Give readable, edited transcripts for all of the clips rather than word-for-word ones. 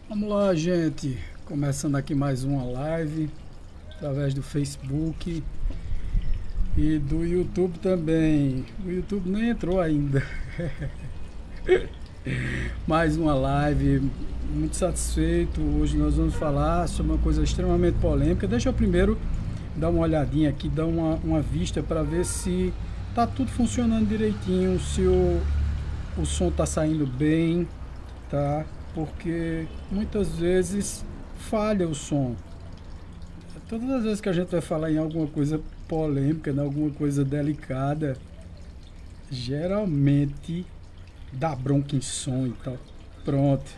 Vamos lá, gente. Começando aqui mais uma live através do Facebook e do YouTube também. O YouTube nem entrou ainda. Mais uma live. Muito satisfeito. Hoje nós vamos falar sobre uma coisa extremamente polêmica. Deixa eu primeiro dar uma olhadinha aqui, dar uma vista para ver se tá tudo funcionando direitinho, se o som tá saindo bem, tá? Porque muitas vezes falha o som. Todas as vezes que a gente vai falar em alguma coisa polêmica, em alguma coisa delicada, geralmente dá bronca em som e tal. Pronto.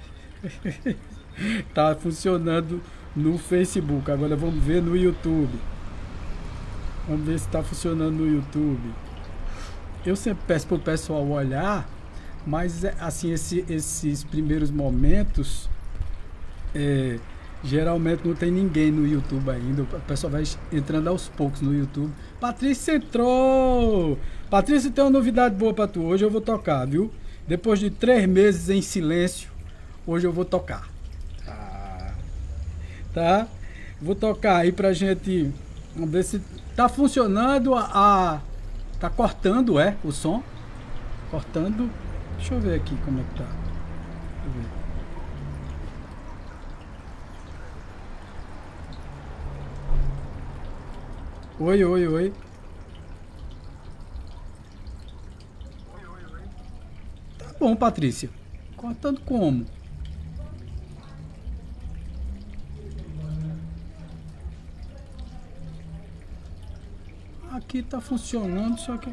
Tá funcionando no Facebook. Agora vamos ver no YouTube. Vamos ver se está funcionando no YouTube. Eu sempre peço para o pessoal olhar, mas assim, esses primeiros momentos, geralmente não tem ninguém no YouTube ainda. O pessoal vai entrando aos poucos no YouTube. Patrícia entrou! Patrícia, tem uma novidade boa para tu. Hoje eu vou tocar, viu? Depois de 3 meses em silêncio, hoje eu vou tocar. Tá? Vou tocar aí pra gente. Vamos ver se tá funcionando tá cortando, o som? Cortando. Deixa eu ver aqui como é que tá. Deixa eu ver. Oi, oi, oi. Tá bom, Patrícia. Cortando como? Aqui tá funcionando, só que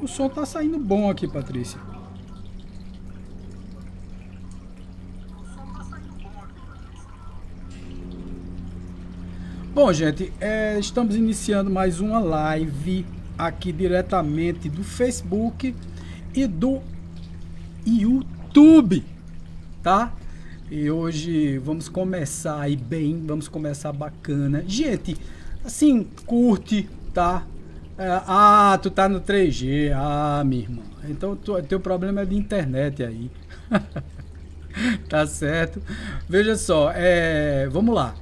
o som tá saindo bom aqui, Patrícia. Bom, gente, estamos iniciando mais uma live aqui diretamente do Facebook e do YouTube, tá? E hoje vamos começar aí bem, vamos começar bacana. Gente, assim, curte, tá? Tu tá no 3G, minha irmã. Então teu problema é de internet aí. Tá certo? Veja só, vamos lá.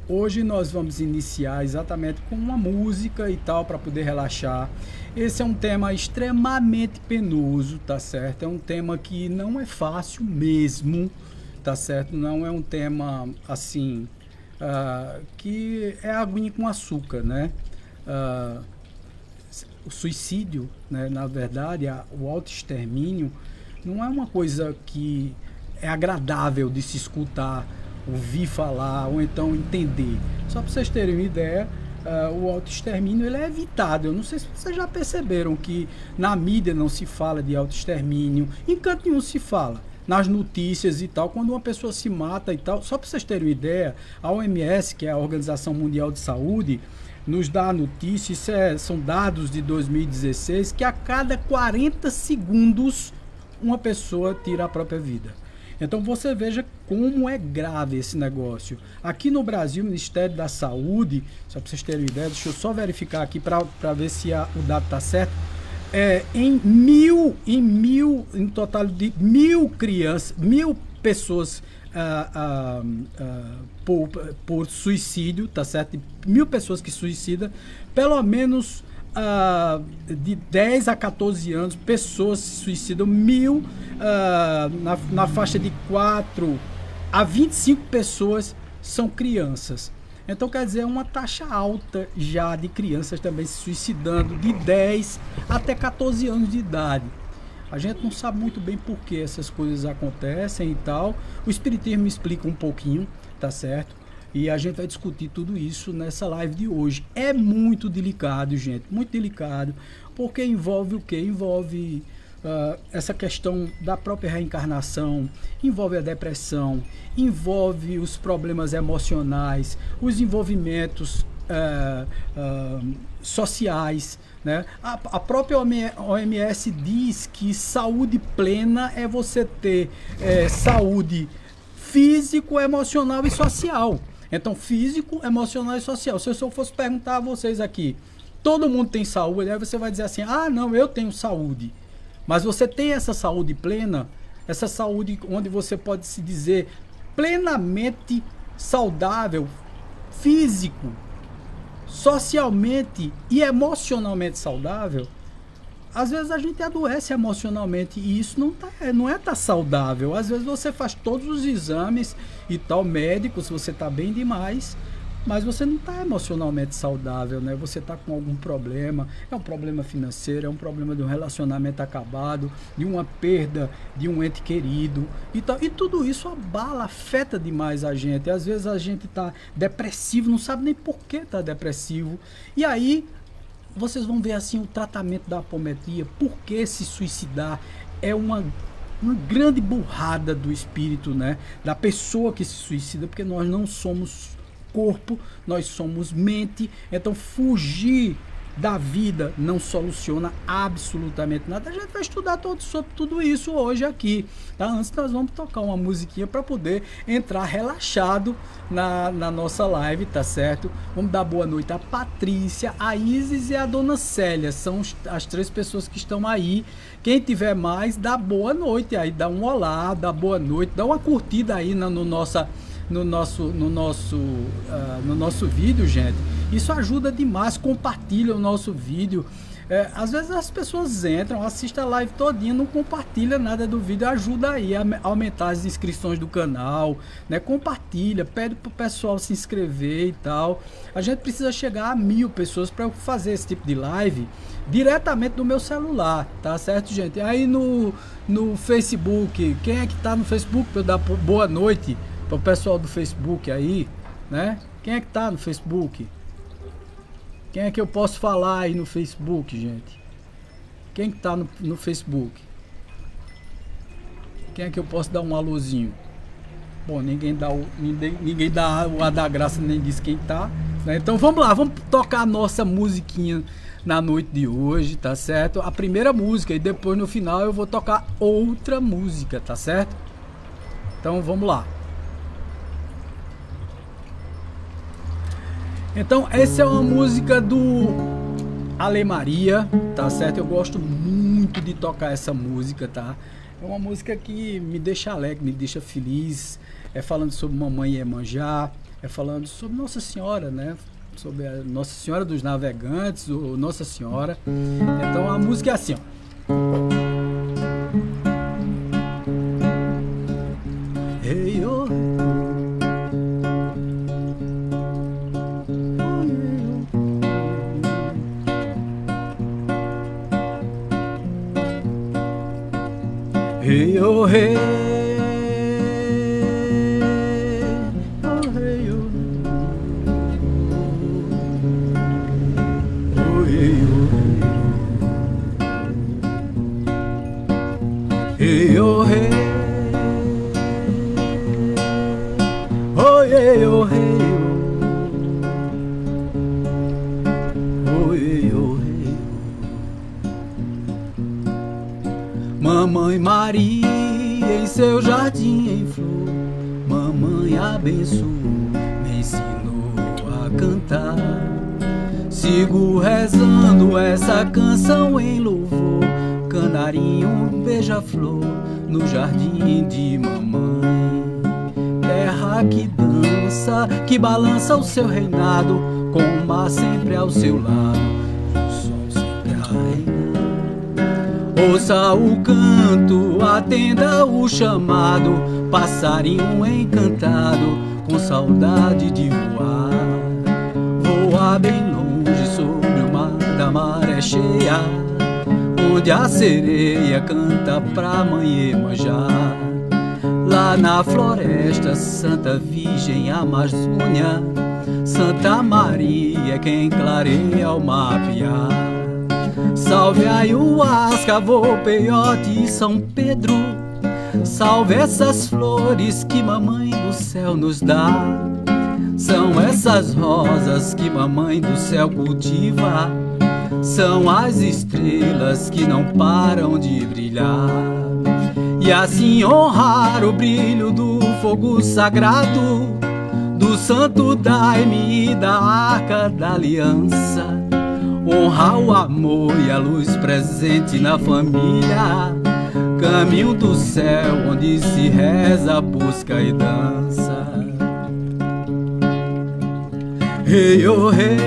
Hoje nós vamos iniciar exatamente com uma música e tal para poder relaxar. Esse é um tema extremamente penoso, tá certo? É um tema que não é fácil mesmo, tá certo? Não é um tema assim que é aguinha com açúcar, né? O suicídio, né? Na verdade, o autoextermínio não é uma coisa que é agradável de se escutar, ouvir falar ou então entender. Só para vocês terem uma ideia, o autoextermínio ele é evitado. Eu não sei se vocês já perceberam que na mídia não se fala de autoextermínio, em canto nenhum se fala. Nas notícias e tal, quando uma pessoa se mata e tal, só para vocês terem uma ideia, a OMS, que é a Organização Mundial de Saúde, nos dá a notícia, são dados de 2016, que a cada 40 segundos uma pessoa tira a própria vida. Então você veja como é grave esse negócio. Aqui no Brasil, o Ministério da Saúde, só para vocês terem uma ideia, deixa eu só verificar aqui para ver se o dado está certo. Em total de 1.000 crianças, 1.000 pessoas por suicídio, tá certo? 1.000 pessoas que suicidam, pelo menos de 10 a 14 anos, pessoas se suicidam, 1.000 na faixa de 4 a 25 pessoas são crianças. Então quer dizer, é uma taxa alta já de crianças também se suicidando, de 10 até 14 anos de idade. A gente não sabe muito bem por que essas coisas acontecem e tal. O Espiritismo explica um pouquinho, tá certo? E a gente vai discutir tudo isso nessa live de hoje. É muito delicado, gente, muito delicado, porque envolve o quê? Envolve essa questão da própria reencarnação, envolve a depressão, envolve os problemas emocionais, os envolvimentos sociais, né? A própria OMS diz que saúde plena é você ter saúde físico, emocional e social. Então, físico, emocional e social. Se eu só fosse perguntar a vocês aqui, todo mundo tem saúde, aí você vai dizer assim, ah, não, eu tenho saúde. Mas você tem essa saúde plena, essa saúde onde você pode se dizer plenamente saudável, físico, socialmente e emocionalmente saudável. Às vezes a gente adoece emocionalmente e isso não é tá saudável. Às vezes você faz todos os exames e tal, médico, se você tá bem demais, mas você não tá emocionalmente saudável, né? Você tá com algum problema, é um problema financeiro, é um problema de um relacionamento acabado, de uma perda de um ente querido e tal. E tudo isso abala, afeta demais a gente. Às vezes a gente tá depressivo, não sabe nem por que tá depressivo. E aí vocês vão ver assim o tratamento da apometria, por que se suicidar é uma grande burrada do espírito, né? Da pessoa que se suicida, porque nós não somos corpo, nós somos mente, então fugir da vida não soluciona absolutamente nada. A gente vai estudar sobre tudo isso hoje aqui, tá? Antes nós vamos tocar uma musiquinha para poder entrar relaxado na nossa live, tá certo? Vamos dar boa noite a Patrícia, a Isis e a Dona Célia, são as 3 pessoas que estão aí. Quem tiver mais, dá boa noite aí, dá um olá, dá boa noite, dá uma curtida aí no nosso vídeo, gente. Isso ajuda demais, compartilha o nosso vídeo. Às vezes as pessoas entram, assistem a live todinha, não compartilha nada do vídeo, ajuda aí a aumentar as inscrições do canal, né? Compartilha, pede pro pessoal se inscrever e tal. A gente precisa chegar a 1000 pessoas para eu fazer esse tipo de live diretamente do meu celular, tá certo, gente? Aí no Facebook, quem é que tá no Facebook para eu dar boa noite para o pessoal do Facebook aí, né? Quem é que tá no Facebook? Quem é que eu posso falar aí no Facebook, gente? Quem que tá no Facebook? Quem é que eu posso dar um alôzinho? Bom, ninguém dá o A da Graça, nem diz quem tá, né? Então vamos lá, vamos tocar a nossa musiquinha na noite de hoje, tá certo? A primeira música e depois no final eu vou tocar outra música, tá certo? Então vamos lá. Então essa é uma música do Ale Maria, tá certo? Eu gosto muito de tocar essa música, tá? É uma música que me deixa alegre, me deixa feliz. É falando sobre Mamãe Iemanjá, é falando sobre Nossa Senhora, né? Sobre a Nossa Senhora dos Navegantes, ou Nossa Senhora. Então a música é assim, ó. Hey, oh. Hey, oh, hey, oh, hey, oh, oh, hey, oh, hey, oh, hey, oh, hey, oh, hey, oh, hey, oh, hey. Mamãe Maria em seu jardim em flor, mamãe abençoou, me ensinou a cantar. Sigo rezando essa canção em louvor, canarinho beija-flor no jardim de mamãe. Terra que dança, que balança o seu reinado, com o mar sempre ao seu lado, o sol sempre a reinar. Ouça o canto, atenda o chamado, passarinho encantado, com saudade de voar. Voa bem longe sobre o mar da maré cheia, onde a sereia canta pra mãe Iemanjá. Lá na floresta, Santa Virgem Amazônia, Santa Maria é quem clareia o mapear. Salve a ayahuasca, vô, peiote e São Pedro, salve essas flores que mamãe do céu nos dá. São essas rosas que mamãe do céu cultiva, são as estrelas que não param de brilhar. E assim honrar o brilho do fogo sagrado, do santo daime e da arca da aliança, honrar o amor e a luz presente na família, caminho do céu onde se reza, busca e dança. Hey, oh, hey,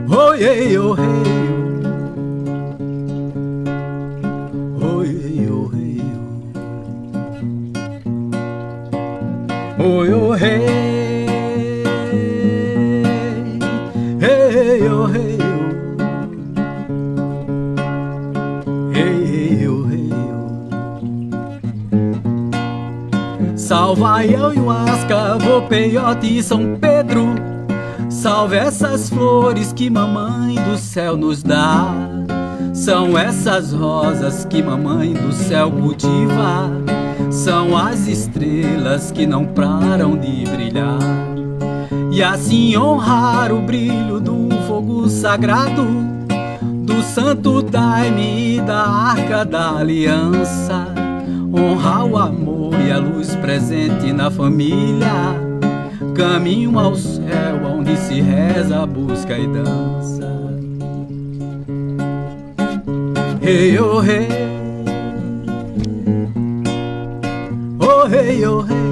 oh, hey, oh, hey, oh, hey, oh, hey, oh, oh, hey, hey, oh, hey, hey, oh, hey, oh. Salve ayahuasca, vou peiote e São Pedro. Salve essas flores que mamãe do céu nos dá. São essas rosas que mamãe do céu cultiva. São as estrelas que não param de brilhar. E assim honrar o brilho do fogo sagrado, do santo daime e da arca da aliança. Honrar o amor e a luz presente na família, caminho ao céu onde se reza, busca e dança. Hey, oh, hey, oh, hey, oh, hey,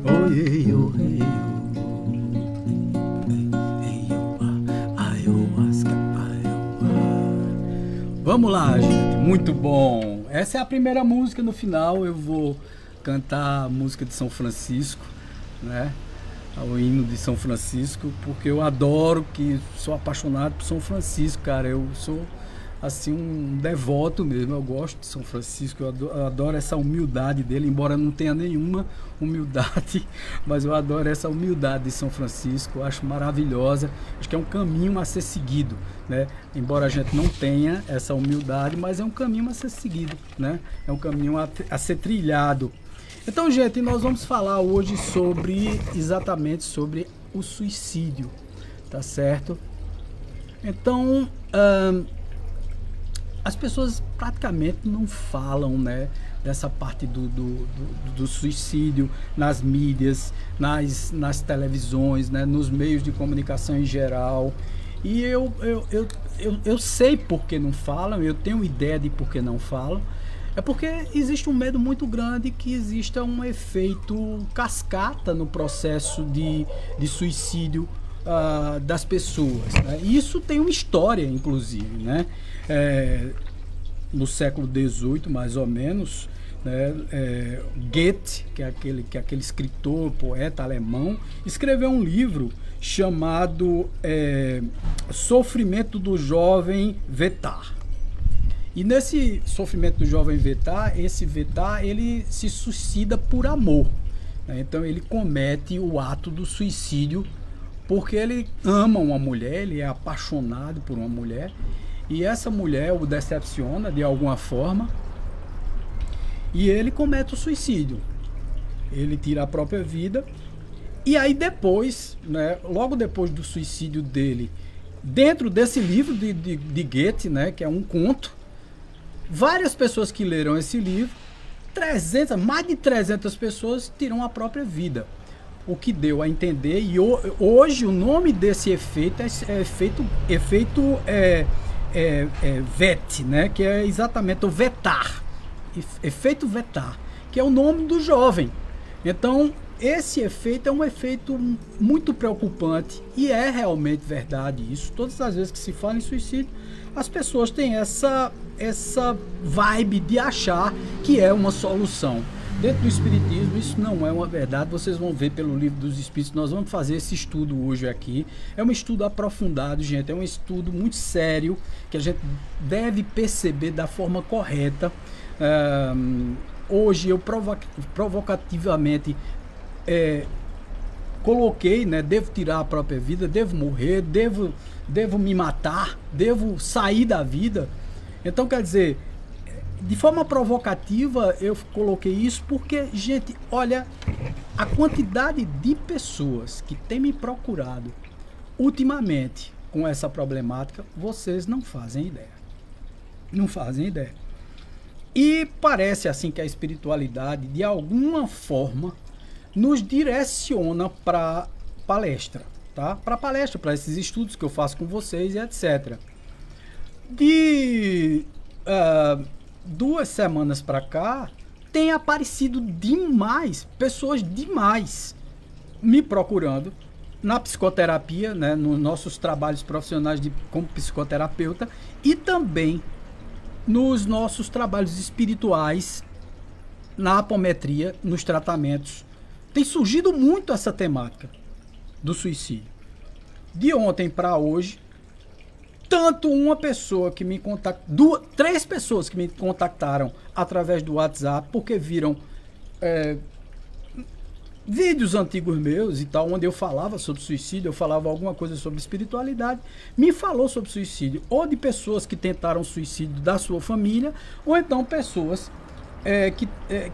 oh, hey, oh, hey, vamos lá, gente, muito bom. Essa é a primeira música. No final eu vou cantar a música de São Francisco, né? O hino de São Francisco, porque eu adoro, que sou apaixonado por São Francisco, cara. Eu sou assim um devoto mesmo. Eu gosto de São Francisco, eu adoro essa humildade dele, embora não tenha nenhuma humildade, mas eu adoro essa humildade de São Francisco. Eu acho maravilhosa. Acho que é um caminho a ser seguido, né? Embora a gente não tenha essa humildade, mas é um caminho a ser seguido, né? É um caminho a ser trilhado. Então, gente, nós vamos falar hoje exatamente sobre o suicídio, tá certo? Então, as pessoas praticamente não falam, né, dessa parte do suicídio nas mídias, nas televisões, né, nos meios de comunicação em geral. E eu sei por que não falam, eu tenho ideia de por que não falam. É porque existe um medo muito grande que exista um efeito cascata no processo de suicídio das pessoas, né? Isso tem uma história, inclusive, né? No século XVIII, mais ou menos, né? Goethe, que é aquele escritor, poeta alemão, escreveu um livro chamado Sofrimento do Jovem Vetar. E nesse sofrimento do jovem Vetar, esse Vetar, ele se suicida por amor, né? Então ele comete o ato do suicídio porque ele ama uma mulher, ele é apaixonado por uma mulher, e essa mulher o decepciona de alguma forma, e ele comete o suicídio. Ele tira a própria vida, e aí depois, né, logo depois do suicídio dele, dentro desse livro de Goethe, né, que é um conto, várias pessoas que leram esse livro, mais de 300 pessoas tiram a própria vida. O que deu a entender, e hoje o nome desse efeito é efeito VET, né? Que é exatamente o Vetar, efeito Vetar, que é o nome do jovem. Então, esse efeito é um efeito muito preocupante, e é realmente verdade isso. Todas as vezes que se fala em suicídio, as pessoas têm essa vibe de achar que é uma solução. Dentro do Espiritismo, isso não é uma verdade. Vocês vão ver pelo Livro dos Espíritos. Nós vamos fazer esse estudo hoje aqui. É um estudo aprofundado, gente. É um estudo muito sério, que a gente deve perceber da forma correta. Hoje eu provocativamente coloquei, né, devo tirar a própria vida, devo morrer, devo me matar, devo sair da vida. Então, quer dizer, de forma provocativa eu coloquei isso porque, gente, olha a quantidade de pessoas que tem me procurado ultimamente com essa problemática. Vocês não fazem ideia. Não fazem ideia. E parece assim que a espiritualidade, de alguma forma, nos direciona para palestra, tá? Para palestra, para esses estudos que eu faço com vocês e etc. De 2 semanas para cá, tem aparecido demais, pessoas demais me procurando na psicoterapia, né, nos nossos trabalhos profissionais como psicoterapeuta e também nos nossos trabalhos espirituais, na apometria, nos tratamentos. Tem surgido muito essa temática do suicídio. De ontem para hoje, tanto uma pessoa que me contactou, 3 pessoas que me contactaram através do WhatsApp, porque viram vídeos antigos meus e tal, onde eu falava sobre suicídio, eu falava alguma coisa sobre espiritualidade, me falou sobre suicídio, ou de pessoas que tentaram suicídio da sua família, ou então pessoas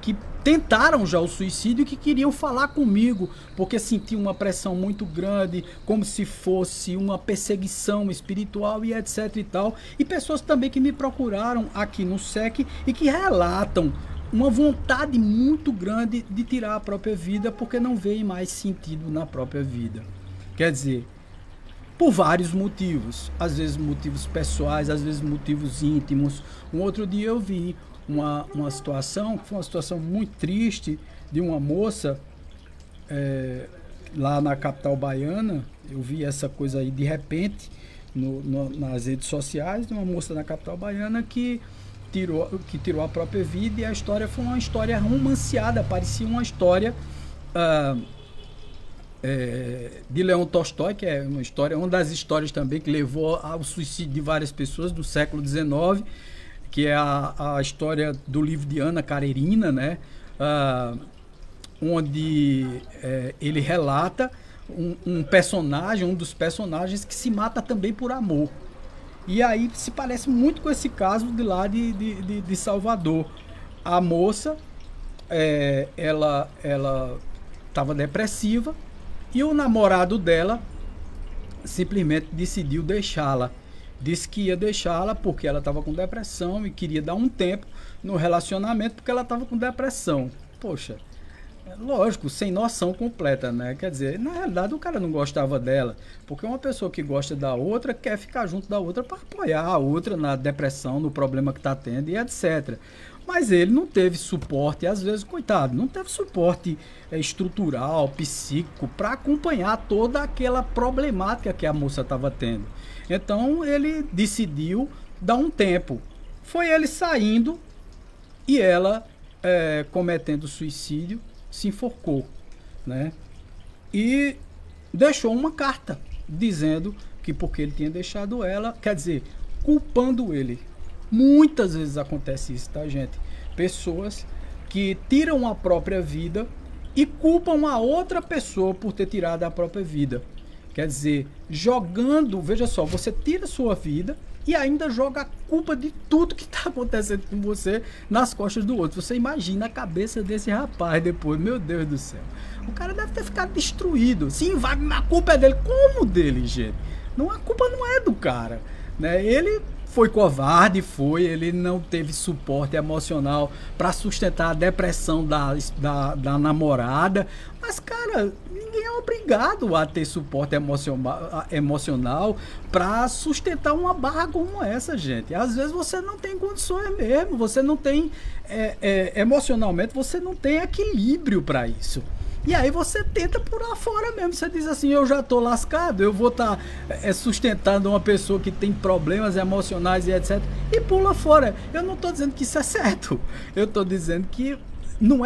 que tentaram já o suicídio e que queriam falar comigo, porque sentiam uma pressão muito grande, como se fosse uma perseguição espiritual e etc e tal. E pessoas também que me procuraram aqui no SEC e que relatam uma vontade muito grande de tirar a própria vida porque não veem mais sentido na própria vida. Quer dizer, por vários motivos, às vezes motivos pessoais, às vezes motivos íntimos. Um outro dia eu vi uma situação, que foi uma situação muito triste, de uma moça lá na capital baiana. Eu vi essa coisa aí de repente nas redes sociais, de uma moça na capital baiana que tirou a própria vida, e a história foi uma história romanceada, parecia uma história de Leão Tolstói, que é uma das histórias também que levou ao suicídio de várias pessoas do século XIX, que é a história do livro de Ana Karenina, né? Onde ele relata um dos personagens que se mata também por amor. E aí se parece muito com esse caso de lá de Salvador. A moça, ela estava depressiva e o namorado dela simplesmente decidiu deixá-la. Disse que ia deixá-la porque ela estava com depressão e queria dar um tempo no relacionamento porque ela estava com depressão. Poxa, lógico, sem noção completa, né? Quer dizer, na realidade o cara não gostava dela, porque uma pessoa que gosta da outra quer ficar junto da outra para apoiar a outra na depressão, no problema que está tendo e etc. Mas ele não teve suporte, às vezes, coitado, não teve suporte estrutural, psíquico, para acompanhar toda aquela problemática que a moça estava tendo. Então ele decidiu dar um tempo. Foi ele saindo e ela, cometendo suicídio, se enforcou, né? E deixou uma carta dizendo que porque ele tinha deixado ela, quer dizer, culpando ele. Muitas vezes acontece isso, tá, gente? Pessoas que tiram a própria vida e culpam a outra pessoa por ter tirado a própria vida. Quer dizer, jogando, veja só, você tira a sua vida e ainda joga a culpa de tudo que está acontecendo com você nas costas do outro. Você imagina a cabeça desse rapaz depois, meu Deus do céu. O cara deve ter ficado destruído. Sim, Wagner, a culpa é dele. Como dele, gente? Não, a culpa não é do cara, né? Ele foi covarde, ele não teve suporte emocional para sustentar a depressão da namorada. Mas, cara, ninguém é obrigado a ter suporte emocional para sustentar uma barra como essa, gente. Às vezes você não tem condições mesmo, você não tem, emocionalmente, você não tem equilíbrio para isso. E aí você tenta por lá fora mesmo. Você diz assim, eu já tô lascado, eu vou estar sustentando uma pessoa que tem problemas emocionais e etc. E pula fora. Eu não tô dizendo que isso é certo. Eu tô dizendo que não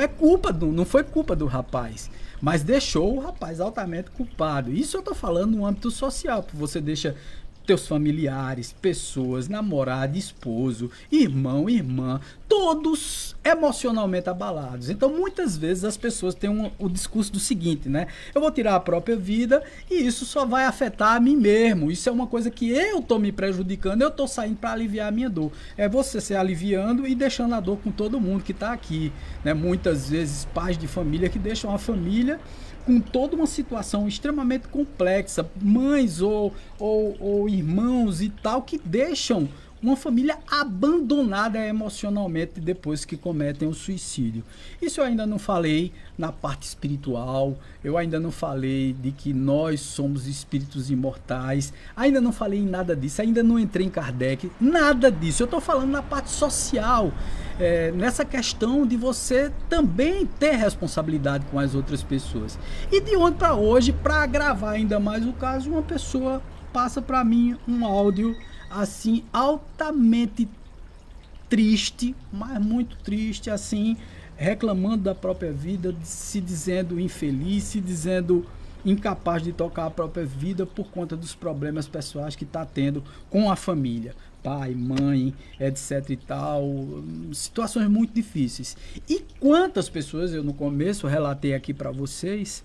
foi culpa do rapaz. Mas deixou o rapaz altamente culpado. Isso eu tô falando no âmbito social. Você deixa teus familiares, pessoas, namorado, esposo, irmão, irmã, todos emocionalmente abalados. Então, muitas vezes as pessoas têm o discurso do seguinte, né? Eu vou tirar a própria vida e isso só vai afetar a mim mesmo. Isso é uma coisa que eu tô me prejudicando, eu tô saindo para aliviar a minha dor. É você se aliviando e deixando a dor com todo mundo que tá aqui, né? Muitas vezes pais de família que deixam a família com toda uma situação extremamente complexa, mães ou irmãos e tal, que deixam uma família abandonada emocionalmente depois que cometem o suicídio. Isso eu ainda não falei na parte espiritual, eu ainda não falei de que nós somos espíritos imortais, ainda não falei em nada disso, ainda não entrei em Kardec, nada disso. Eu estou falando na parte social, nessa questão de você também ter responsabilidade com as outras pessoas. E de ontem para hoje, para agravar ainda mais o caso, uma pessoa passa para mim um áudio assim, altamente triste, mas muito triste, assim, reclamando da própria vida, se dizendo infeliz, se dizendo incapaz de tocar a própria vida por conta dos problemas pessoais que está tendo com a família, pai, mãe, etc e tal, situações muito difíceis. E quantas pessoas, eu no começo relatei aqui para vocês,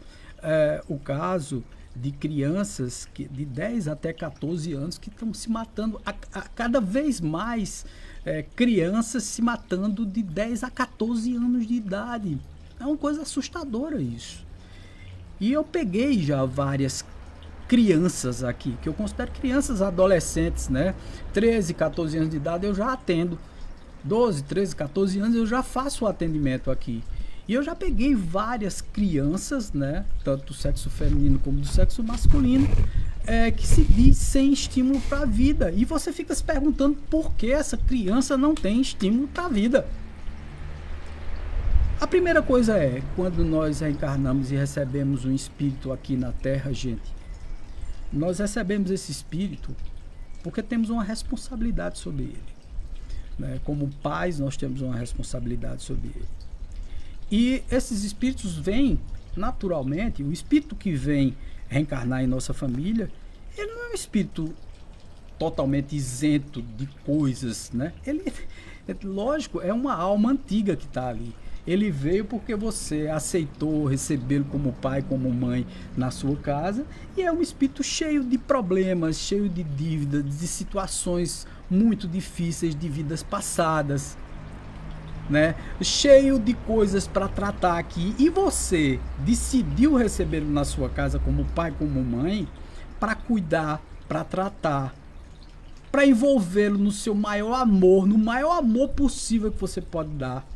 o caso de crianças de 10 até 14 anos que estão se matando, a cada vez mais crianças se matando de 10 a 14 anos de idade. É uma coisa assustadora isso. E eu peguei já várias crianças aqui, que eu considero crianças adolescentes, né? 13, 14 anos de idade eu já atendo. 12, 13, 14 anos eu já faço o atendimento aqui. E eu já peguei várias crianças, né, tanto do sexo feminino como do sexo masculino, que se diz sem estímulo para a vida. E você fica se perguntando por que essa criança não tem estímulo para a vida. A primeira coisa quando nós reencarnamos e recebemos um espírito aqui na Terra, gente, nós recebemos esse espírito porque temos uma responsabilidade sobre ele. Né? Como pais, nós temos uma responsabilidade sobre ele. E esses espíritos vêm naturalmente, o espírito que vem reencarnar em nossa família, ele não é um espírito totalmente isento de coisas, né? Ele, lógico, é uma alma antiga que está ali. Ele veio porque você aceitou recebê-lo como pai, como mãe na sua casa, e é um espírito cheio de problemas, cheio de dívidas, de situações muito difíceis de vidas passadas, né? Cheio de coisas para tratar aqui, e você decidiu recebê-lo na sua casa como pai, como mãe, para cuidar, para tratar, para envolvê-lo no seu maior amor, no maior amor possível que você pode dar.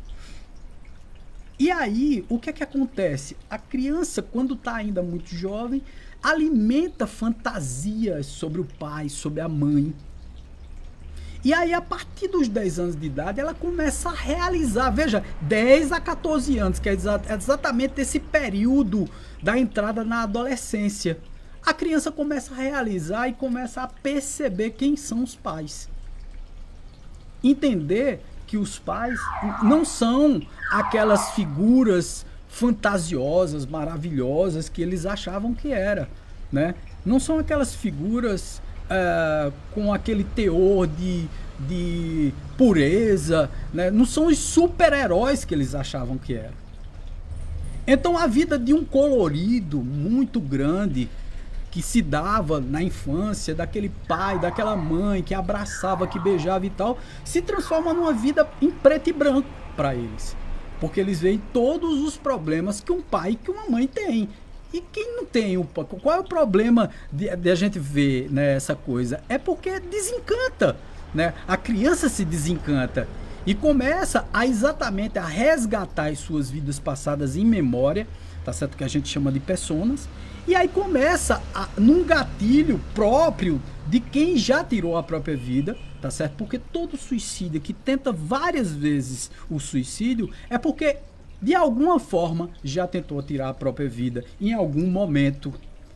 E aí, o que é que acontece? A criança, quando está ainda muito jovem, alimenta fantasias sobre o pai, sobre a mãe. E aí, a partir dos 10 anos de idade, ela começa a realizar, veja, 10 a 14 anos, que é exatamente esse período da entrada na adolescência. A criança começa a realizar e começa a perceber quem são os pais. Entender que os pais não são aquelas figuras fantasiosas, maravilhosas que eles achavam que era, né? Não são aquelas figuras com aquele teor de pureza, né? Não são os super-heróis que eles achavam que era. Então a vida de um colorido muito grande que se dava na infância, daquele pai, daquela mãe que abraçava, que beijava e tal, se transforma numa vida em preto e branco para eles. Porque eles veem todos os problemas que um pai e que uma mãe tem. E quem não tem, qual é o problema de a gente ver, né, essa coisa? É porque desencanta, né? A criança se desencanta e começa exatamente a resgatar as suas vidas passadas em memória, tá certo? Que a gente chama de personas. E aí começa num gatilho próprio de quem já tirou a própria vida, tá certo? Porque todo suicídio que tenta várias vezes o suicídio é porque de alguma forma já tentou tirar a própria vida em algum momento,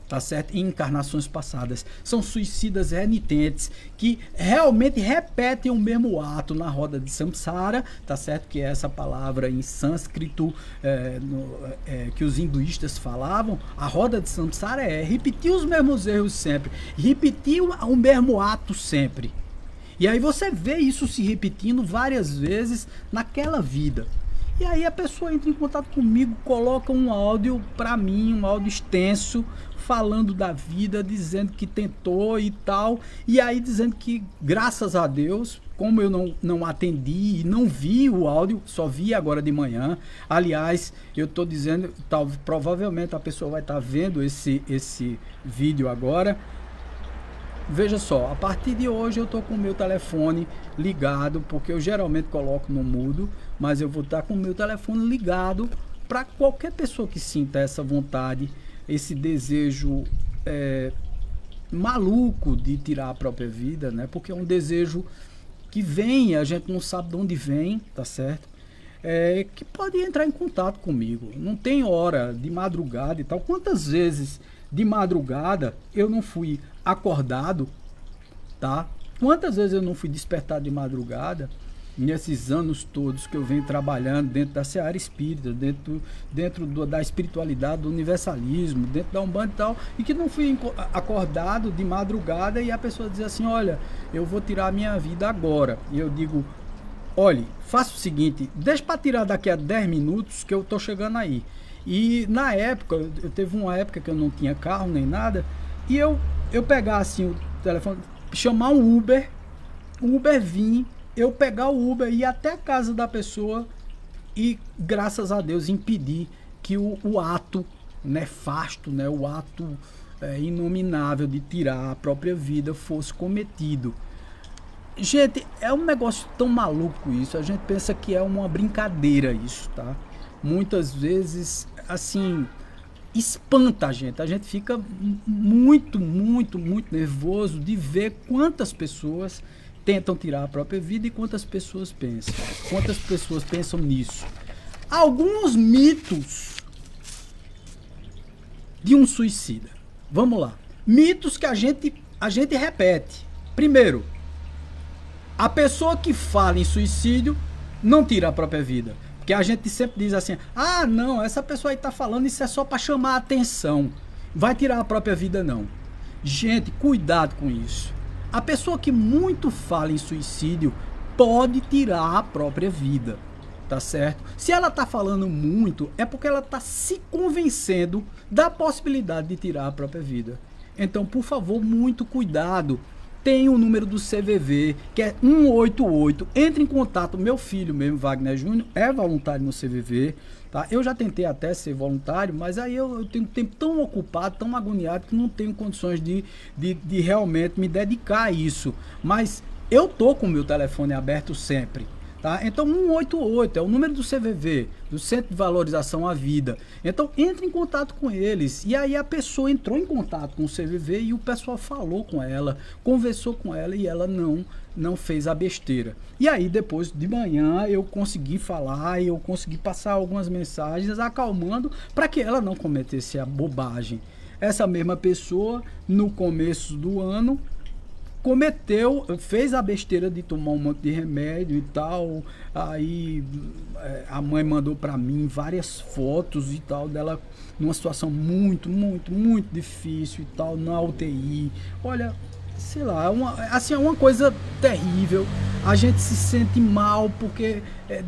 tá certo? Em encarnações passadas. São suicidas renitentes que realmente repetem o mesmo ato na roda de samsara, tá certo? Que é essa palavra em sânscrito que os hinduístas falavam. A roda de samsara é repetir os mesmos erros sempre, repetir o mesmo ato sempre. E aí você vê isso se repetindo várias vezes naquela vida. E aí a pessoa entra em contato comigo, coloca um áudio para mim, um áudio extenso, falando da vida, dizendo que tentou e tal, e aí dizendo que, graças a Deus, como eu não atendi e não vi o áudio, só vi agora de manhã. Aliás, eu estou dizendo, provavelmente a pessoa vai estar vendo esse vídeo agora. veja só, a partir de hoje eu tô com o meu telefone ligado, porque eu geralmente coloco no mudo, mas eu vou estar com o meu telefone ligado para qualquer pessoa que sinta essa vontade, esse desejo maluco de tirar a própria vida, né? Porque é um desejo que vem, a gente não sabe de onde vem, tá certo? Que pode entrar em contato comigo. Não tem hora de madrugada e tal. Quantas vezes de madrugada eu não fui acordado, tá? Quantas vezes eu não fui despertado de madrugada nesses anos todos que eu venho trabalhando dentro da seara espírita, dentro da espiritualidade, do universalismo, dentro da Umbanda e tal, e que não fui acordado de madrugada e a pessoa diz assim, olha, eu vou tirar a minha vida agora. E eu digo, olhe, faça o seguinte, deixa para tirar daqui a 10 minutos que eu tô chegando aí. E na época, eu teve uma época que eu não tinha carro nem nada, e eu pegar assim o telefone, chamar um Uber, o Uber vir, eu pegar o Uber e ir até a casa da pessoa e, graças a Deus, impedir que o ato nefasto, né, o ato inominável de tirar a própria vida fosse cometido. Gente, é um negócio tão maluco isso, a gente pensa que é uma brincadeira isso, tá? Muitas vezes, assim, espanta a gente fica muito, muito, muito nervoso de ver quantas pessoas tentam tirar a própria vida e quantas pessoas pensam nisso. Alguns mitos de um suicida. Vamos lá. Mitos que a gente repete. Primeiro, a pessoa que fala em suicídio não tira a própria vida. Porque a gente sempre diz assim, ah, não, essa pessoa aí tá falando isso é só para chamar a atenção. Vai tirar a própria vida, não. Gente, cuidado com isso. A pessoa que muito fala em suicídio pode tirar a própria vida, tá certo? Se ela tá falando muito, é porque ela tá se convencendo da possibilidade de tirar a própria vida. Então, por favor, muito cuidado. Tem o número do CVV, que é 188. Entre em contato. Meu filho mesmo, Wagner Júnior, é voluntário no CVV. Tá? Eu já tentei até ser voluntário, mas aí eu tenho um tempo tão ocupado, tão agoniado, que não tenho condições de realmente me dedicar a isso. Mas eu tô com o meu telefone aberto sempre. Tá? Então 188 é o número do CVV, do Centro de Valorização à Vida. Então entre em contato com eles. E aí a pessoa entrou em contato com o CVV e o pessoal falou com ela, conversou com ela e ela não fez a besteira. E aí depois de manhã eu consegui falar e eu consegui passar algumas mensagens acalmando para que ela não cometesse a bobagem. Essa mesma pessoa no começo do ano fez a besteira de tomar um monte de remédio e tal. Aí a mãe mandou pra mim várias fotos e tal dela numa situação muito, muito, muito difícil e tal, na UTI. Olha, sei lá, é uma coisa terrível. A gente se sente mal porque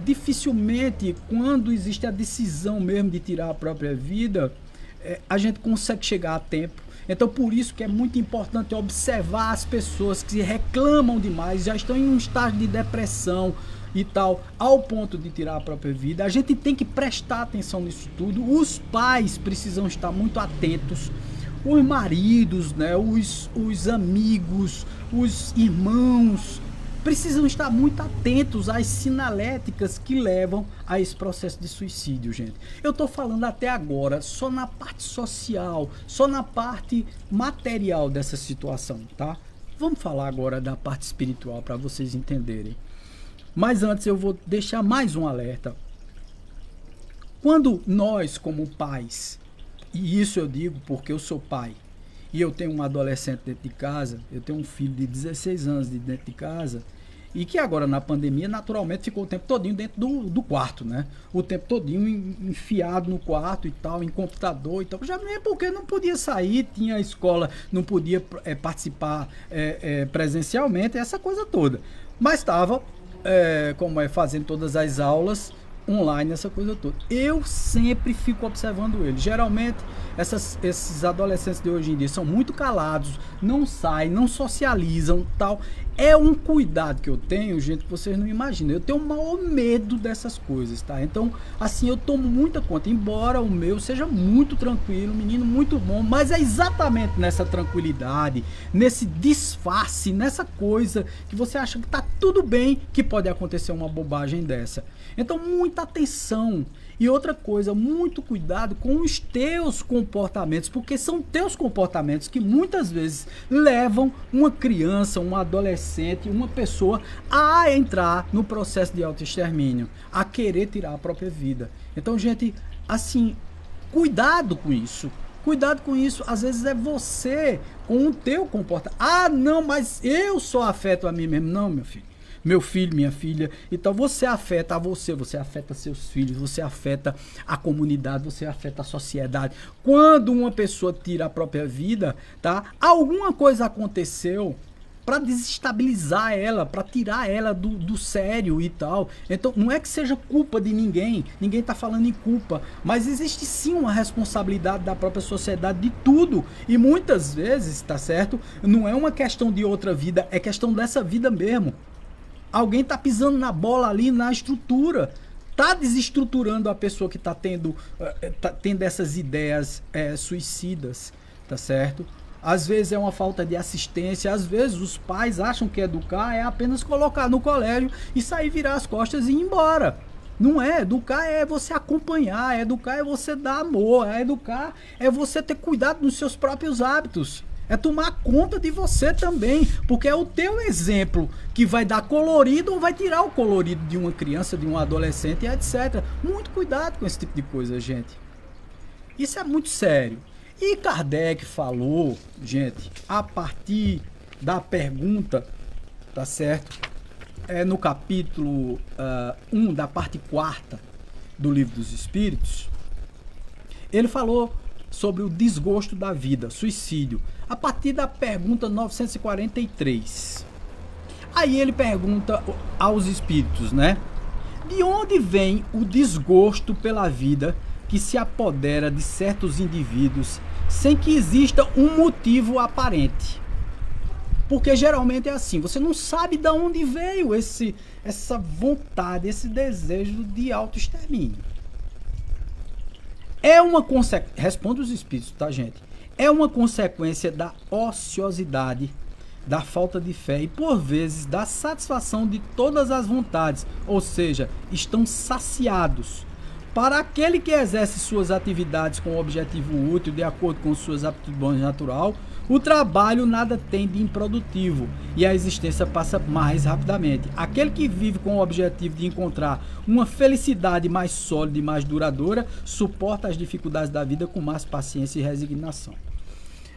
dificilmente, quando existe a decisão mesmo de tirar a própria vida, a gente consegue chegar a tempo. Então por isso que é muito importante observar as pessoas que reclamam demais, já estão em um estágio de depressão e tal, ao ponto de tirar a própria vida. A gente tem que prestar atenção nisso tudo. Os pais precisam estar muito atentos, os maridos, né, os amigos, os irmãos, precisam estar muito atentos às sinaléticas que levam a esse processo de suicídio, gente. Eu tô falando até agora só na parte social, só na parte material dessa situação, tá? Vamos falar agora da parte espiritual para vocês entenderem. Mas antes eu vou deixar mais um alerta. Quando nós, como pais, e isso eu digo porque eu sou pai, e eu tenho um adolescente dentro de casa, eu tenho um filho de 16 anos dentro de casa, e que agora na pandemia naturalmente ficou o tempo todinho dentro do quarto, né? O tempo todinho enfiado no quarto e tal, em computador e tal. Já nem porque não podia sair, tinha escola, não podia participar presencialmente, essa coisa toda. Mas estava, fazendo todas as aulas online, essa coisa toda. Eu sempre fico observando ele. Geralmente, esses adolescentes de hoje em dia são muito calados, não saem, não socializam, tal. É um cuidado que eu tenho, gente, que vocês não imaginam. Eu tenho o maior medo dessas coisas, tá? Então, assim, eu tomo muita conta. Embora o meu seja muito tranquilo, menino muito bom, mas é exatamente nessa tranquilidade, nesse disfarce, nessa coisa que você acha que tá tudo bem, que pode acontecer uma bobagem dessa. Então, muita atenção. E outra coisa, muito cuidado com os teus comportamentos, porque são teus comportamentos que muitas vezes levam uma criança, um adolescente, uma pessoa a entrar no processo de autoextermínio, a querer tirar a própria vida. Então, gente, assim, cuidado com isso. Cuidado com isso, às vezes é você com o teu comportamento. Ah, não, mas eu só afeto a mim mesmo. Não, meu filho. Meu filho, minha filha, então você afeta a você afeta seus filhos, você afeta a comunidade, você afeta a sociedade. Quando uma pessoa tira a própria vida, tá? Alguma coisa aconteceu para desestabilizar ela, para tirar ela do sério e tal. Então, não é que seja culpa de ninguém tá falando em culpa, mas existe sim uma responsabilidade da própria sociedade de tudo. E muitas vezes, tá certo? Não é uma questão de outra vida, é questão dessa vida mesmo. Alguém tá pisando na bola ali na estrutura, tá desestruturando a pessoa que tá tendo essas ideias suicidas, tá certo? Às vezes é uma falta de assistência, às vezes os pais acham que educar é apenas colocar no colégio e sair, virar as costas e ir embora. Não é, educar é você acompanhar, educar é você dar amor, educar é você ter cuidado dos seus próprios hábitos. É tomar conta de você também, porque é o teu exemplo que vai dar colorido ou vai tirar o colorido de uma criança, de um adolescente, etc. Muito cuidado com esse tipo de coisa, gente. Isso é muito sério. E Kardec falou, gente, a partir da pergunta, tá certo? No capítulo 1 da parte 4ª do Livro dos Espíritos, ele falou sobre o desgosto da vida, suicídio, a partir da pergunta 943. Aí ele pergunta aos espíritos, né? De onde vem o desgosto pela vida que se apodera de certos indivíduos sem que exista um motivo aparente? Porque geralmente é assim, você não sabe de onde veio essa vontade, esse desejo de autoextermínio. É uma consequência, responde os espíritos, tá, gente? É uma consequência da ociosidade, da falta de fé e, por vezes, da satisfação de todas as vontades, ou seja, estão saciados. Para aquele que exerce suas atividades com objetivo útil, de acordo com suas aptidões natural, o trabalho nada tem de improdutivo e a existência passa mais rapidamente. Aquele que vive com o objetivo de encontrar uma felicidade mais sólida e mais duradoura, suporta as dificuldades da vida com mais paciência e resignação.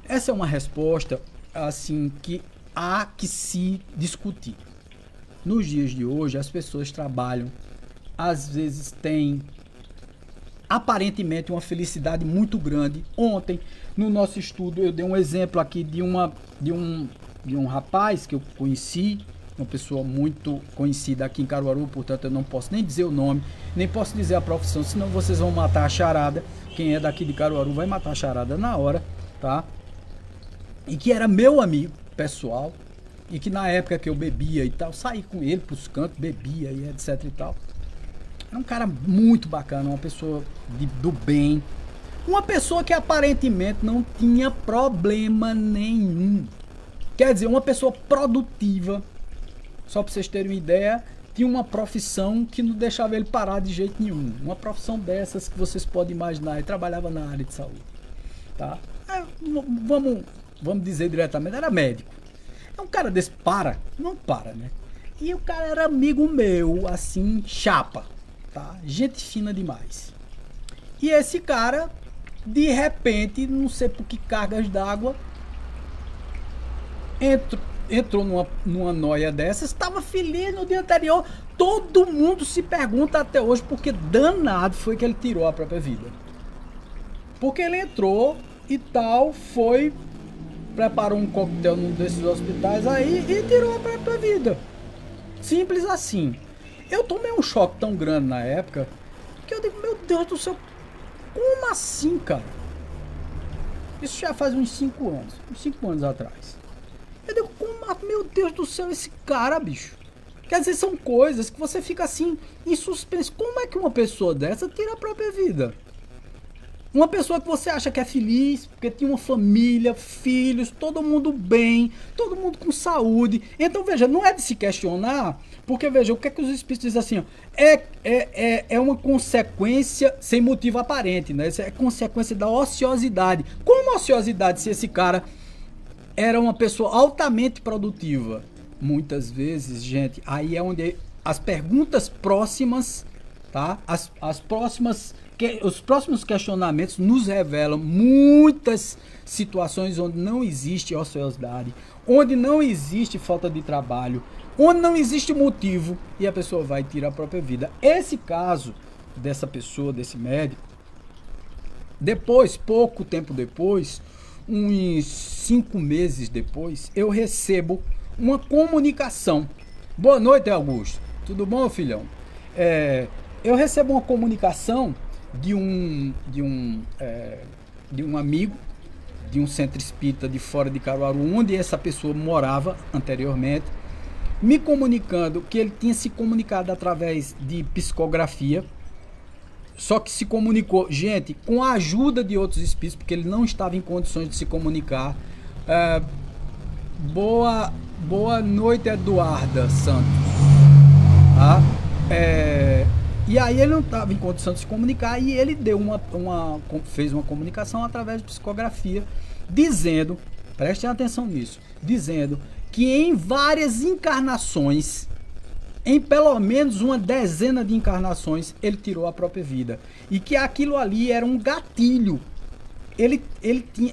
Essa é uma resposta, assim, que há que se discutir. Nos dias de hoje, as pessoas trabalham, às vezes têm aparentemente uma felicidade muito grande. Ontem, no nosso estudo, eu dei um exemplo aqui de um rapaz que eu conheci, uma pessoa muito conhecida aqui em Caruaru, portanto eu não posso nem dizer o nome, nem posso dizer a profissão, senão vocês vão matar a charada. Quem é daqui de Caruaru vai matar a charada na hora, tá? E que era meu amigo pessoal, e que na época que eu bebia e tal, saí com ele pros cantos, bebia e etc e tal. Era um cara muito bacana, uma pessoa do bem. Uma pessoa que aparentemente não tinha problema nenhum. Quer dizer, uma pessoa produtiva. Só para vocês terem uma ideia, tinha uma profissão que não deixava ele parar de jeito nenhum. Uma profissão dessas que vocês podem imaginar. Ele trabalhava na área de saúde. Tá? Vamos dizer diretamente, era médico. É um cara desse, não para, né? E o cara era amigo meu, assim, chapa. Tá? Gente fina demais. E esse cara, de repente, não sei por que cargas d'água, entrou numa noia dessas, estava feliz no dia anterior. Todo mundo se pergunta até hoje porque danado foi que ele tirou a própria vida. Porque ele entrou e tal, preparou um coquetel num desses hospitais aí e tirou a própria vida. Simples assim. Eu tomei um choque tão grande na época que eu digo, meu Deus do céu, como assim, cara? Isso já faz uns 5 anos atrás. Eu digo, como meu Deus do céu, esse cara, bicho. Quer dizer, são coisas que você fica assim, em suspense. Como é que uma pessoa dessa tira a própria vida? Uma pessoa que você acha que é feliz, porque tinha uma família, filhos, todo mundo bem, todo mundo com saúde. Então, veja, não é de se questionar, porque, veja, o que é que os espíritos dizem assim? Ó, é uma consequência sem motivo aparente, né? Isso é consequência da ociosidade. Como ociosidade se esse cara era uma pessoa altamente produtiva? Muitas vezes, gente, aí é onde as perguntas próximas, tá? Os próximos questionamentos nos revelam muitas situações onde não existe ociosidade, onde não existe falta de trabalho, onde não existe motivo e a pessoa vai tirar a própria vida. Esse caso dessa pessoa, desse médico, depois, pouco tempo depois, uns 5 meses depois, eu recebo uma comunicação. Boa noite, Augusto. Tudo bom, filhão? Eu recebo uma comunicação de um amigo de um centro espírita de fora de Caruaru, onde essa pessoa morava anteriormente, me comunicando que ele tinha se comunicado através de psicografia, só que se comunicou, gente, com a ajuda de outros espíritos, porque ele não estava em condições de se comunicar. Boa noite, Eduarda Santos. Tá? E aí ele não estava em condição de se comunicar e ele deu fez uma comunicação através de psicografia, dizendo, prestem atenção nisso, dizendo que em várias encarnações, em pelo menos uma dezena de encarnações, ele tirou a própria vida. E que aquilo ali era um gatilho. Ele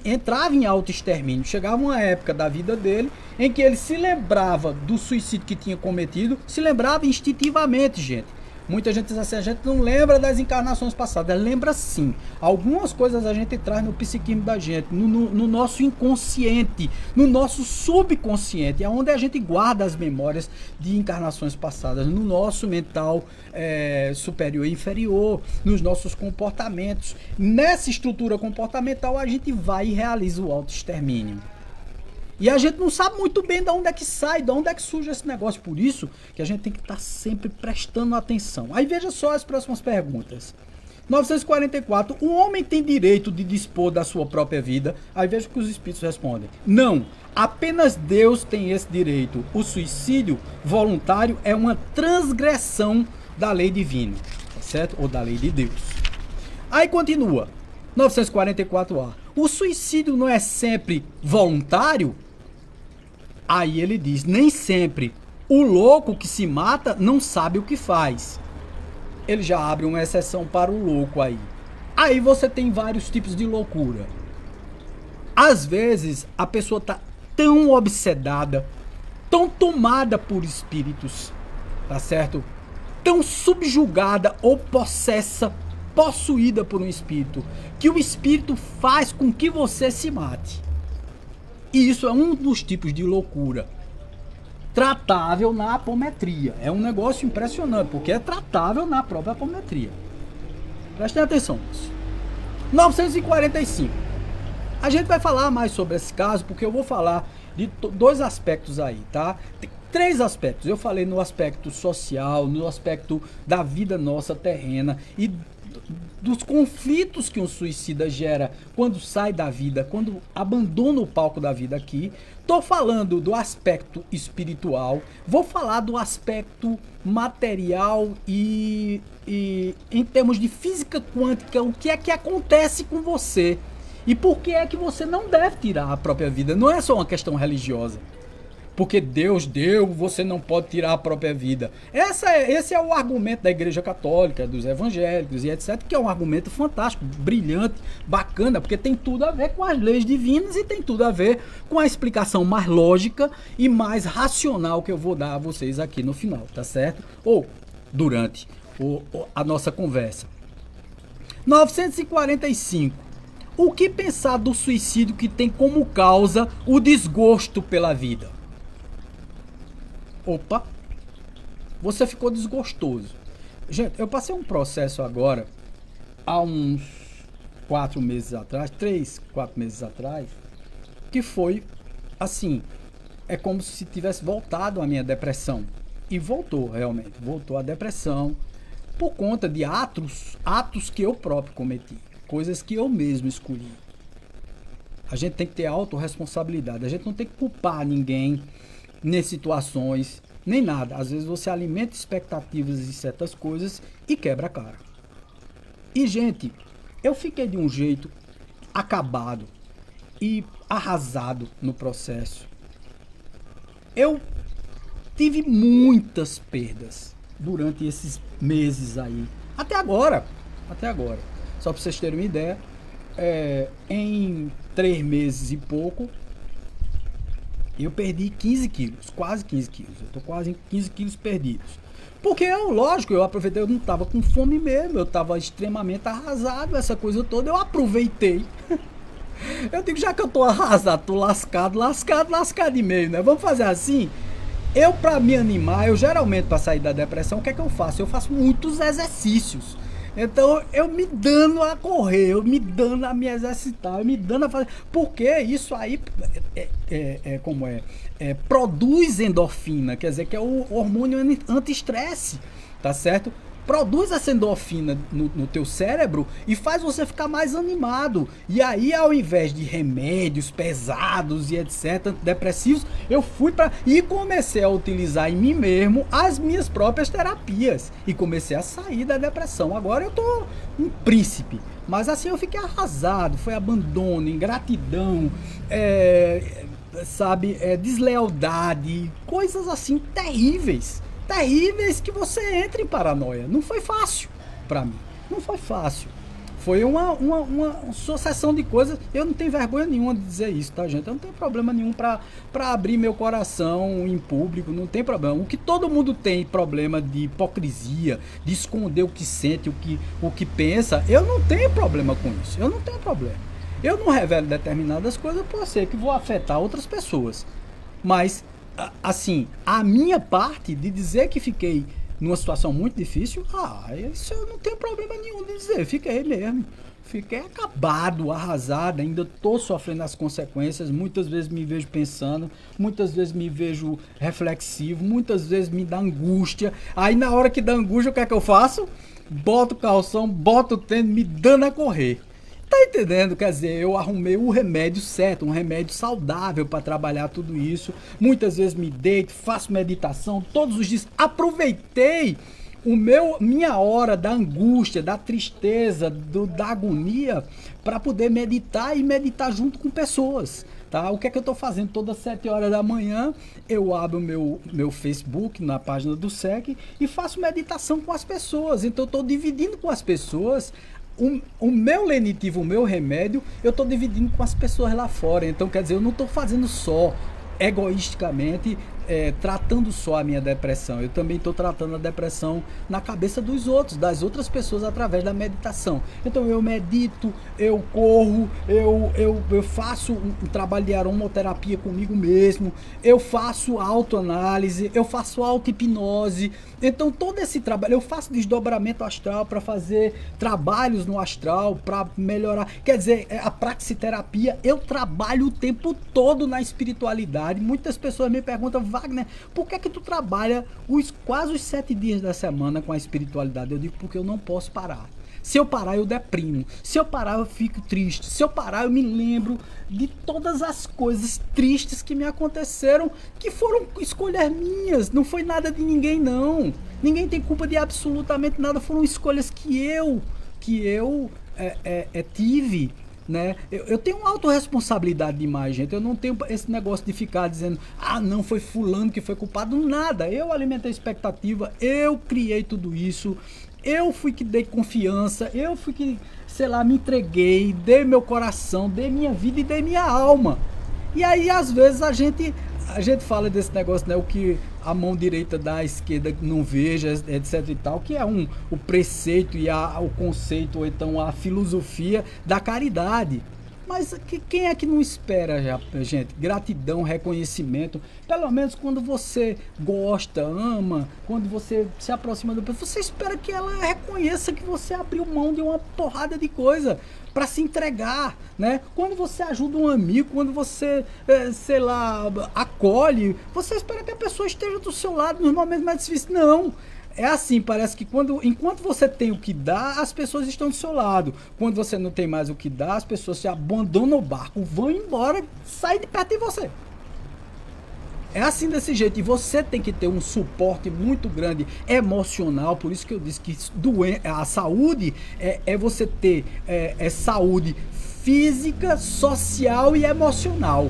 entrava em autoextermínio. Chegava uma época da vida dele em que ele se lembrava do suicídio que tinha cometido, se lembrava instintivamente, gente. Muita gente diz assim, a gente não lembra das encarnações passadas. Lembra sim. Algumas coisas a gente traz no psiquismo da gente, no nosso inconsciente, no nosso subconsciente, é onde a gente guarda as memórias de encarnações passadas, no nosso mental superior e inferior, nos nossos comportamentos. Nessa estrutura comportamental a gente vai e realiza o autoextermínio. E a gente não sabe muito bem de onde é que sai, de onde é que surge esse negócio. Por isso que a gente tem que estar sempre prestando atenção. Aí veja só as próximas perguntas. 944. O homem tem direito de dispor da sua própria vida? Aí veja o que os espíritos respondem. Não. Apenas Deus tem esse direito. O suicídio voluntário é uma transgressão da lei divina. Tá certo? Ou da lei de Deus. Aí continua. 944A. O suicídio não é sempre voluntário? Aí ele diz, nem sempre. O louco que se mata não sabe o que faz. Ele já abre uma exceção para o louco aí. Aí você tem vários tipos de loucura. Às vezes a pessoa está tão obsedada, tão tomada por espíritos, tá certo? Tão subjugada ou possuída por um espírito, que o espírito faz com que você se mate. E isso é um dos tipos de loucura tratável na apometria. É um negócio impressionante, porque é tratável na própria apometria. Prestem atenção nisso. 945. A gente vai falar mais sobre esse caso, porque eu vou falar de 2 aspectos aí, tá? Tem 3 aspectos. Eu falei no aspecto social, no aspecto da vida nossa terrena e dos conflitos que um suicida gera quando sai da vida, quando abandona o palco da vida aqui. Tô falando do aspecto espiritual, vou falar do aspecto material e em termos de física quântica, o que é que acontece com você e por que é que você não deve tirar a própria vida. Não é só uma questão religiosa. Porque Deus deu, você não pode tirar a própria vida. Esse é o argumento da Igreja Católica, dos evangélicos e etc, que é um argumento fantástico, brilhante, bacana, porque tem tudo a ver com as leis divinas e tem tudo a ver com a explicação mais lógica e mais racional que eu vou dar a vocês aqui no final, tá certo? Ou durante a nossa conversa. 945. O que pensar do suicídio que tem como causa o desgosto pela vida? Opa, você ficou desgostoso. Gente, eu passei um processo agora, há uns 4 meses atrás, 3, 4 meses atrás, que foi assim, é como se tivesse voltado a minha depressão. E voltou, realmente. Voltou a depressão por conta de atos que eu próprio cometi. Coisas que eu mesmo escolhi. A gente tem que ter autorresponsabilidade. A gente não tem que culpar ninguém em situações, nem nada. Às vezes você alimenta expectativas em certas coisas e quebra a cara. E, gente, eu fiquei de um jeito acabado e arrasado no processo. Eu tive muitas perdas durante esses meses aí. Até agora. Só para vocês terem uma ideia, em 3 meses e pouco, eu perdi 15 quilos, quase 15 quilos. Eu tô quase em 15 quilos perdidos. Porque, lógico, eu aproveitei, eu não tava com fome mesmo, eu tava extremamente arrasado, essa coisa toda, eu aproveitei. Eu digo, já que eu tô arrasado, tô lascado de meio, né? Vamos fazer assim? Eu, pra me animar, eu geralmente, pra sair da depressão, o que é que eu faço? Eu faço muitos exercícios. Então, eu me dando a correr, eu me dando a me exercitar, eu me dando a fazer. Porque isso aí produz endorfina, quer dizer, que é o hormônio anti-estresse, tá certo? Produz essa endorfina no teu cérebro e faz você ficar mais animado. E aí, ao invés de remédios pesados e etc, depressivos, eu fui e comecei a utilizar em mim mesmo as minhas próprias terapias. E comecei a sair da depressão. Agora eu tô um príncipe. Mas assim, eu fiquei arrasado. Foi abandono, ingratidão, deslealdade, coisas assim terríveis que você entra em paranoia. Não foi fácil pra mim. Não foi fácil. Foi uma sucessão de coisas. Eu não tenho vergonha nenhuma de dizer isso, tá, gente? Eu não tenho problema nenhum pra abrir meu coração em público. Não tem problema. O que todo mundo tem problema de hipocrisia, de esconder o que sente, o que pensa, eu não tenho problema com isso. Eu não tenho problema. Eu não revelo determinadas coisas, pode ser que vou afetar outras pessoas. Mas assim, a minha parte de dizer que fiquei numa situação muito difícil, isso eu não tenho problema nenhum de dizer, fiquei mesmo. Fiquei acabado, arrasado, ainda estou sofrendo as consequências, muitas vezes me vejo pensando, muitas vezes me vejo reflexivo, muitas vezes me dá angústia. Aí na hora que dá angústia, o que é que eu faço? Boto o calção, boto o tênis, me dando a correr. Tá entendendo? Quer dizer, eu arrumei o remédio certo, um remédio saudável para trabalhar tudo isso. Muitas vezes me deito, faço meditação todos os dias. Aproveitei minha hora da angústia, da tristeza, da agonia para poder meditar e meditar junto com pessoas. Tá? O que é que eu estou fazendo? Todas 7 horas da manhã eu abro meu Facebook na página do SEC e faço meditação com as pessoas. Então eu estou dividindo com as pessoas o meu lenitivo, o meu remédio, eu estou dividindo com as pessoas lá fora. Então, quer dizer, eu não estou fazendo só egoisticamente, tratando só a minha depressão. Eu também estou tratando a depressão na cabeça dos outros, das outras pessoas, através da meditação. Então eu medito, eu corro, eu faço um trabalho de aromaterapia comigo mesmo, eu faço autoanálise, eu faço auto-hipnose. Então todo esse trabalho, eu faço desdobramento astral para fazer trabalhos no astral, para melhorar. Quer dizer, a praxiterapia, eu trabalho o tempo todo na espiritualidade. Muitas pessoas me perguntam, Wagner, por que tu trabalha quase os 7 dias da semana com a espiritualidade? Eu digo, porque eu não posso parar. Se eu parar, eu deprimo. Se eu parar, eu fico triste. Se eu parar, eu me lembro de todas as coisas tristes que me aconteceram, que foram escolhas minhas. Não foi nada de ninguém, não. Ninguém tem culpa de absolutamente nada. Foram escolhas que eu tive. Né? Eu tenho uma autorresponsabilidade demais, gente. Eu não tenho esse negócio de ficar dizendo, não, foi fulano que foi culpado. Nada. Eu alimentei expectativa, eu criei tudo isso, eu fui que dei confiança, eu fui que, me entreguei, dei meu coração, dei minha vida e dei minha alma. E aí, às vezes, a gente fala desse negócio, né? O que a mão direita da esquerda não veja, etc e tal, que é o preceito e o conceito, ou então a filosofia da caridade. Mas quem é que não espera, gente? Gratidão, reconhecimento. Pelo menos quando você gosta, ama, quando você se aproxima da pessoa, você espera que ela reconheça que você abriu mão de uma porrada de coisa para se entregar, né? Quando você ajuda um amigo, quando você, sei lá, acolhe, você espera que a pessoa esteja do seu lado nos momentos mais difíceis. Não. É assim, parece que enquanto você tem o que dar, as pessoas estão do seu lado. Quando você não tem mais o que dar, as pessoas se abandonam o barco, vão embora, saem de perto de você. É assim desse jeito. E você tem que ter um suporte muito grande emocional. Por isso que eu disse que a saúde é você ter saúde física, social e emocional.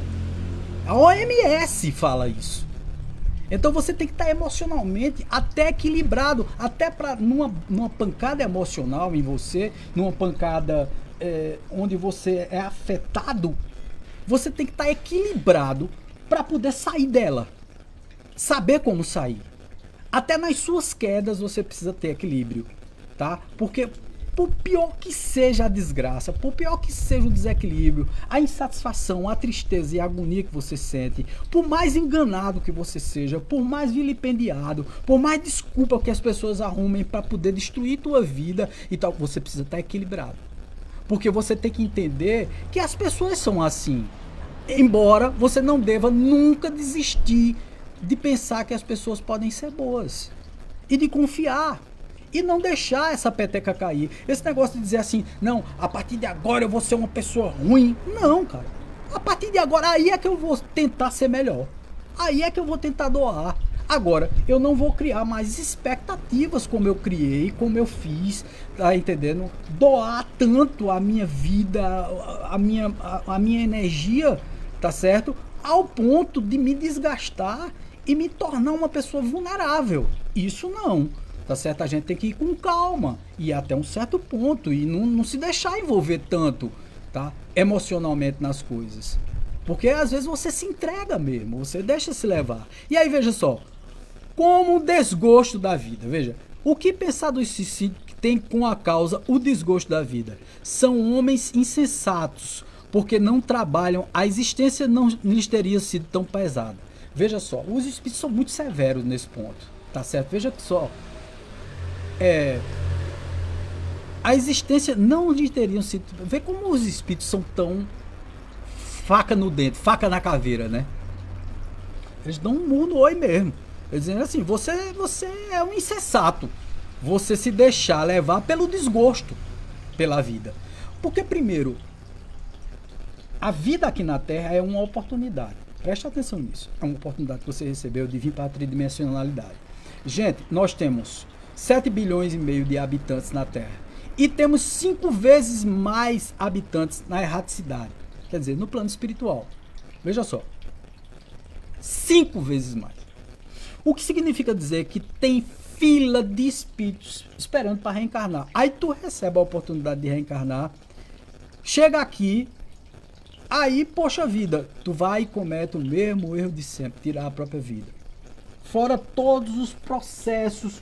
A OMS fala isso. Então você tem que estar emocionalmente até equilibrado, até para numa pancada emocional em você, numa pancada onde você é afetado, você tem que estar equilibrado para poder sair dela, saber como sair. Até nas suas quedas você precisa ter equilíbrio, tá? Porque por pior que seja a desgraça, por pior que seja o desequilíbrio, a insatisfação, a tristeza e a agonia que você sente, por mais enganado que você seja, por mais vilipendiado, por mais desculpa que as pessoas arrumem para poder destruir tua vida e tal, você precisa estar equilibrado. Porque você tem que entender que as pessoas são assim. Embora você não deva nunca desistir de pensar que as pessoas podem ser boas e de confiar. E não deixar essa peteca cair. Esse negócio de dizer assim, não, a partir de agora eu vou ser uma pessoa ruim. Não, cara. A partir de agora, aí é que eu vou tentar ser melhor. Aí é que eu vou tentar doar. Agora, eu não vou criar mais expectativas como eu criei, como eu fiz, tá entendendo? Doar tanto a minha vida, a minha energia, tá certo? Ao ponto de me desgastar e me tornar uma pessoa vulnerável. Isso não. Tá certo? A gente tem que ir com calma e até um certo ponto e não se deixar envolver tanto, tá? Emocionalmente nas coisas. Porque às vezes você se entrega mesmo, você deixa se levar. E aí veja só, como o desgosto da vida, veja, o que pensar do suicídio que tem com a causa o desgosto da vida? São homens insensatos, porque não trabalham, a existência não lhes teria sido tão pesada. Veja só, os espíritos são muito severos nesse ponto, tá certo? Veja só, a existência não lhe teriam sido... Vê como os espíritos são tão faca no dente, faca na caveira, né? Eles dão um murro no oi mesmo. Eles dizem assim, você é um insensato. Você se deixar levar pelo desgosto pela vida. Porque primeiro, a vida aqui na Terra é uma oportunidade. Preste atenção nisso. É uma oportunidade que você recebeu de vir para a tridimensionalidade. Gente, nós temos 7 bilhões e meio de habitantes na Terra. E temos 5 vezes mais habitantes na erraticidade. Quer dizer, no plano espiritual. Veja só. 5 vezes mais. O que significa dizer que tem fila de espíritos esperando para reencarnar. Aí tu recebe a oportunidade de reencarnar. Chega aqui. Aí, poxa vida, tu vai e comete o mesmo erro de sempre. Tirar a própria vida. Fora todos os processos.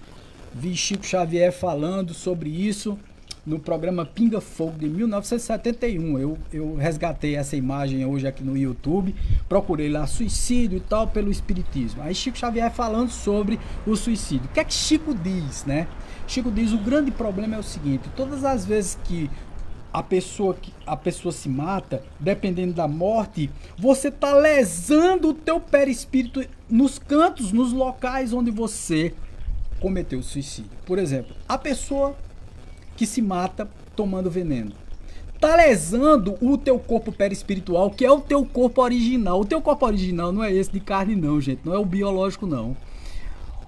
Vi Chico Xavier falando sobre isso no programa Pinga Fogo de 1971. Eu resgatei essa imagem hoje aqui no YouTube, procurei lá suicídio e tal pelo espiritismo. Aí Chico Xavier falando sobre o suicídio. O que é que Chico diz, né? Chico diz, o grande problema é o seguinte, todas as vezes que a pessoa se mata, dependendo da morte, você está lesando o teu perispírito nos cantos, nos locais onde você cometeu suicídio. Por exemplo, a pessoa que se mata tomando veneno tá lesando o teu corpo perispiritual, que é o teu corpo original. O teu corpo original não é esse de carne não, gente, não é o biológico não.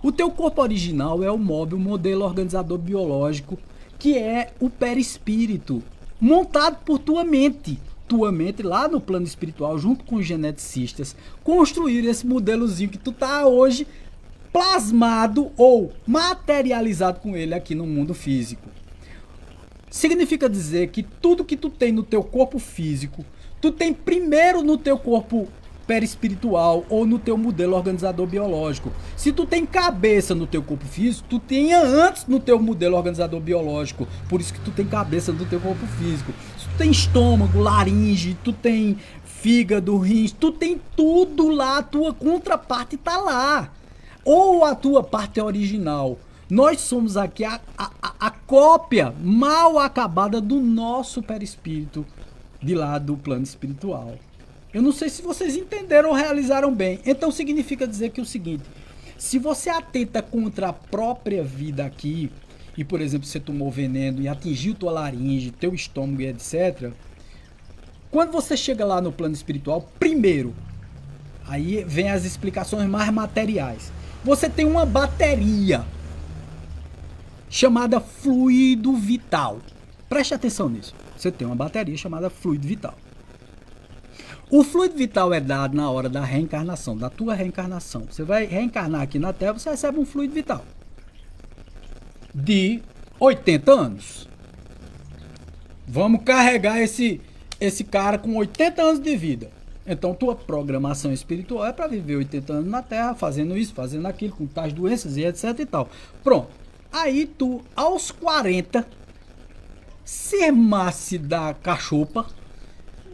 O teu corpo original é o móvel, o modelo organizador biológico, que é o perispírito, montado por tua mente. Tua mente lá no plano espiritual, junto com os geneticistas, construíram esse modelozinho que tu tá hoje plasmado ou materializado com ele aqui no mundo físico. Significa dizer que tudo que tu tem no teu corpo físico, tu tem primeiro no teu corpo perispiritual ou no teu modelo organizador biológico. Se tu tem cabeça no teu corpo físico, tu tenha antes no teu modelo organizador biológico. Por isso que tu tem cabeça no teu corpo físico. Se tu tem estômago, laringe, tu tem fígado, rins, tu tem tudo lá, a tua contraparte tá lá. Ou a tua parte é original. Nós somos aqui a cópia mal acabada do nosso perispírito de lá do plano espiritual. Eu não sei se vocês entenderam ou realizaram bem. Então significa dizer que é o seguinte: se você atenta contra a própria vida aqui, e por exemplo você tomou veneno e atingiu tua laringe, teu estômago e etc., quando você chega lá no plano espiritual, primeiro, aí vem as explicações mais materiais. Você tem uma bateria chamada fluido vital. Preste atenção nisso. Você tem uma bateria chamada fluido vital. O fluido vital é dado na hora da reencarnação, da tua reencarnação. Você vai reencarnar aqui na Terra, você recebe um fluido vital de 80 anos. Vamos carregar esse cara com 80 anos de vida. Então, tua programação espiritual é para viver 80 anos na Terra, fazendo isso, fazendo aquilo, com tais doenças e etc e tal. Pronto. Aí tu, aos 40, se armasse da cachopa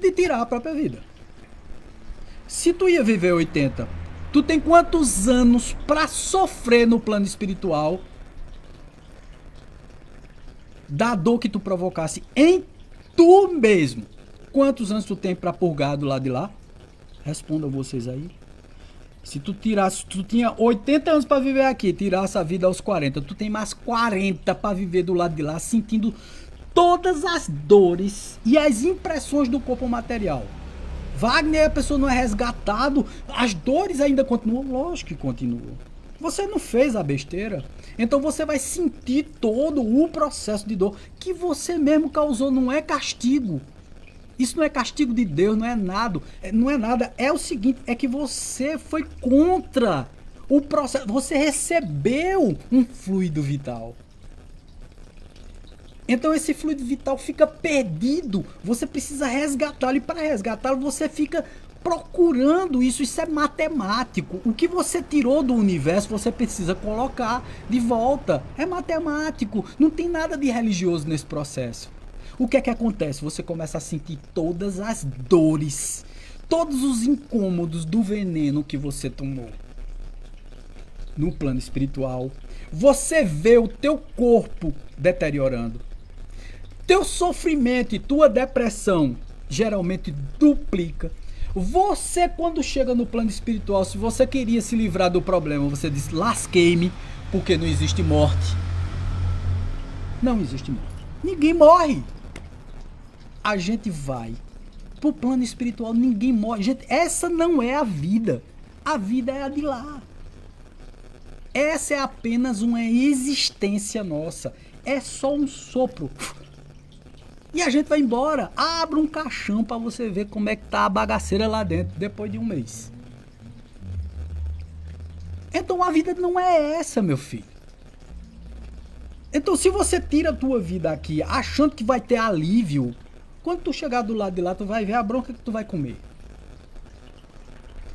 de tirar a própria vida. Se tu ia viver 80, tu tem quantos anos para sofrer no plano espiritual da dor que tu provocasse em tu mesmo? Quantos anos tu tem para purgar do lado de lá? Respondam vocês aí. Se tu tirasse, tu tinha 80 anos para viver aqui, tirasse a vida aos 40, tu tem mais 40 para viver do lado de lá, sentindo todas as dores e as impressões do corpo material. Wagner, a pessoa não é resgatado, as dores ainda continuam? Lógico que continuam. Você não fez a besteira, então você vai sentir todo o processo de dor que você mesmo causou. Não é castigo. Isso não é castigo de Deus, não é nada. Não é nada. É o seguinte, é que você foi contra o processo. Você recebeu um fluido vital. Então esse fluido vital fica perdido. Você precisa resgatá-lo. E para resgatá-lo, você fica procurando isso. Isso é matemático. O que você tirou do universo, você precisa colocar de volta. É matemático. Não tem nada de religioso nesse processo. O que é que acontece? Você começa a sentir todas as dores, todos os incômodos do veneno que você tomou. No plano espiritual, você vê o teu corpo deteriorando. Teu sofrimento e tua depressão geralmente duplica. Você, quando chega no plano espiritual, se você queria se livrar do problema, você diz: lasquei-me, porque não existe morte. Não existe morte. Ninguém morre. A gente vai pro plano espiritual, ninguém morre. Gente, essa não é a vida. A vida é a de lá. Essa é apenas uma existência nossa. É só um sopro. E a gente vai embora. Abra um caixão para você ver como é que tá a bagaceira lá dentro depois de um mês. Então a vida não é essa, meu filho. Então se você tira a tua vida aqui achando que vai ter alívio, quando tu chegar do lado de lá, tu vai ver a bronca que tu vai comer.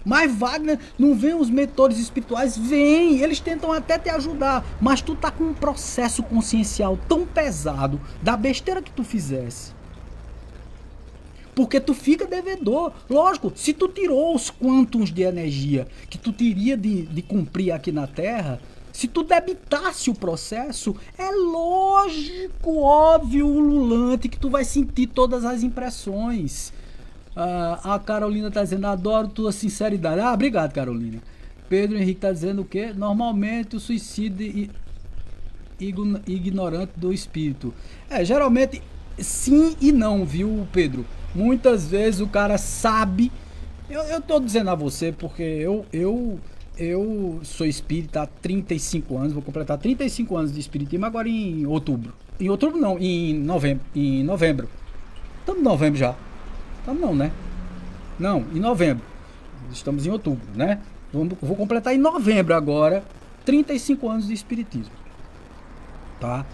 Mas Wagner, não vem os mentores espirituais? Vem, eles tentam até te ajudar, mas tu tá com um processo consciencial tão pesado da besteira que tu fizesse. Porque tu fica devedor. Lógico, se tu tirou os quantums de energia que tu teria de cumprir aqui na Terra, se tu debitasse o processo, é lógico, óbvio, ululante, que tu vai sentir todas as impressões. A Carolina tá dizendo: adoro tua sinceridade. Ah, obrigado, Carolina. Pedro Henrique tá dizendo o quê? Normalmente o suicídio ignorante do espírito. Geralmente sim e não, viu, Pedro? Muitas vezes o cara sabe. Eu tô dizendo a você porque eu sou espírita há 35 anos, vou completar 35 anos de espiritismo agora em outubro. Em outubro não, em novembro. Estamos em novembro já. Estamos não, né? Não, em novembro. Estamos em outubro, né? Vou completar em novembro agora 35 anos de espiritismo. Tá?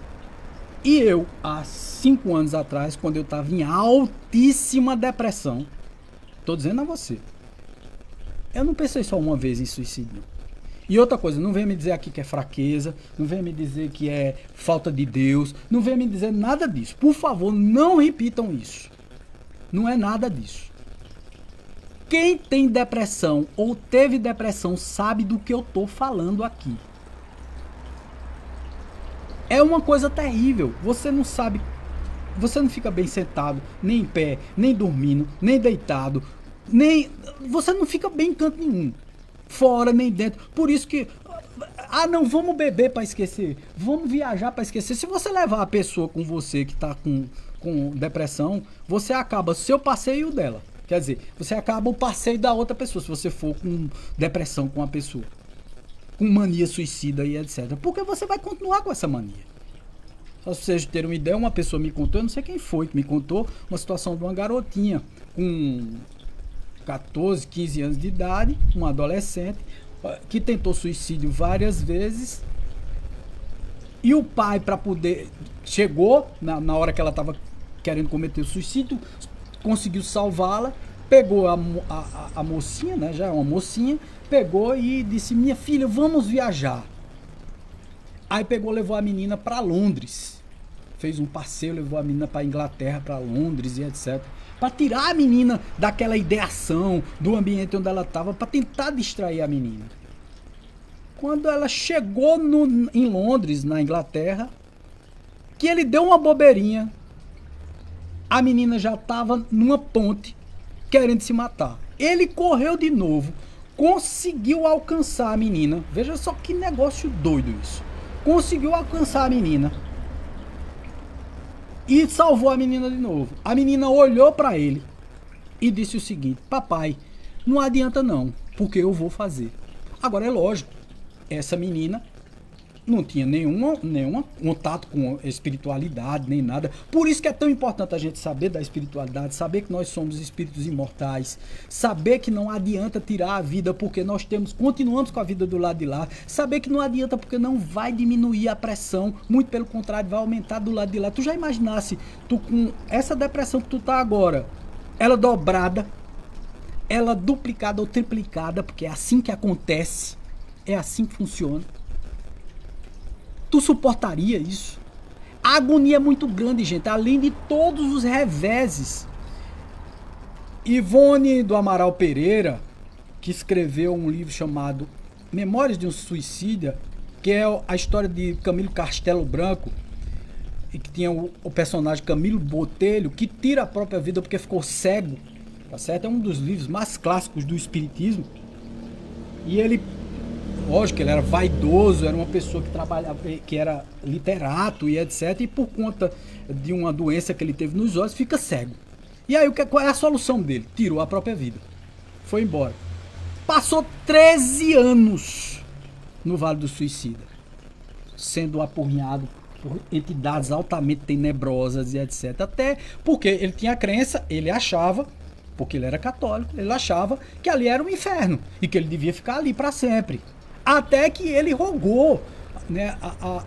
E eu, há 5 anos atrás, quando eu estava em altíssima depressão, tô dizendo a você, eu não pensei só uma vez em suicídio. E outra coisa, não venha me dizer aqui que é fraqueza, não venha me dizer que é falta de Deus, não venha me dizer nada disso. Por favor, não repitam isso. Não é nada disso. Quem tem depressão ou teve depressão sabe do que eu tô falando aqui. É uma coisa terrível. Você não sabe, você não fica bem sentado, nem em pé, nem dormindo, nem deitado, nem você não fica bem em canto nenhum. Fora nem dentro. Por isso que não, vamos beber para esquecer. Vamos viajar para esquecer. Se você levar a pessoa com você que tá com depressão, você acaba seu passeio e o dela. Quer dizer, você acaba o passeio da outra pessoa, se você for com depressão com a pessoa. Com mania suicida e etc. Porque você vai continuar com essa mania. Só pra vocês terem uma ideia, uma pessoa me contou, eu não sei quem foi que me contou, uma situação de uma garotinha com 14, 15 anos de idade, uma adolescente, que tentou suicídio várias vezes. E o pai, para poder... Chegou, na hora que ela estava querendo cometer o suicídio, conseguiu salvá-la, pegou a mocinha, né, já é uma mocinha, pegou e disse, minha filha, vamos viajar. Aí pegou, levou a menina para Londres, fez um passeio, levou a menina para Inglaterra, para Londres e etc. Para tirar a menina daquela ideação, do ambiente onde ela estava, para tentar distrair a menina. Quando ela chegou em Londres, na Inglaterra, que ele deu uma bobeirinha, a menina já estava numa ponte, querendo se matar. Ele correu de novo, conseguiu alcançar a menina. Veja só que negócio doido isso. Conseguiu alcançar a menina e salvou a menina de novo. A menina olhou para ele e disse o seguinte: papai, não adianta não, porque eu vou fazer. Agora é lógico, essa menina não tinha nenhum contato com espiritualidade, nem nada. Por isso que é tão importante a gente saber da espiritualidade, saber que nós somos espíritos imortais, saber que não adianta tirar a vida porque nós continuamos com a vida do lado de lá, saber que não adianta porque não vai diminuir a pressão, muito pelo contrário, vai aumentar do lado de lá. Tu já imaginasse, tu com essa depressão que tu tá agora, ela dobrada, ela duplicada ou triplicada, porque é assim que acontece, é assim que funciona. Tu suportaria isso? A agonia é muito grande, gente, além de todos os reveses. Ivone do Amaral Pereira, que escreveu um livro chamado Memórias de um Suicida, que é a história de Camilo Castelo Branco, e que tinha o personagem Camilo Botelho, que tira a própria vida porque ficou cego, tá certo? É um dos livros mais clássicos do espiritismo. E ele, lógico, ele era vaidoso, era uma pessoa que trabalhava, que era literato e etc. E por conta de uma doença que ele teve nos olhos, fica cego. E aí, qual é a solução dele? Tirou a própria vida. Foi embora. Passou 13 anos no Vale do Suicida, sendo apurrinhado por entidades altamente tenebrosas e etc. Até porque ele tinha a crença, ele achava, porque ele era católico, ele achava que ali era um inferno e que ele devia ficar ali para sempre. Até que ele rogou, né, a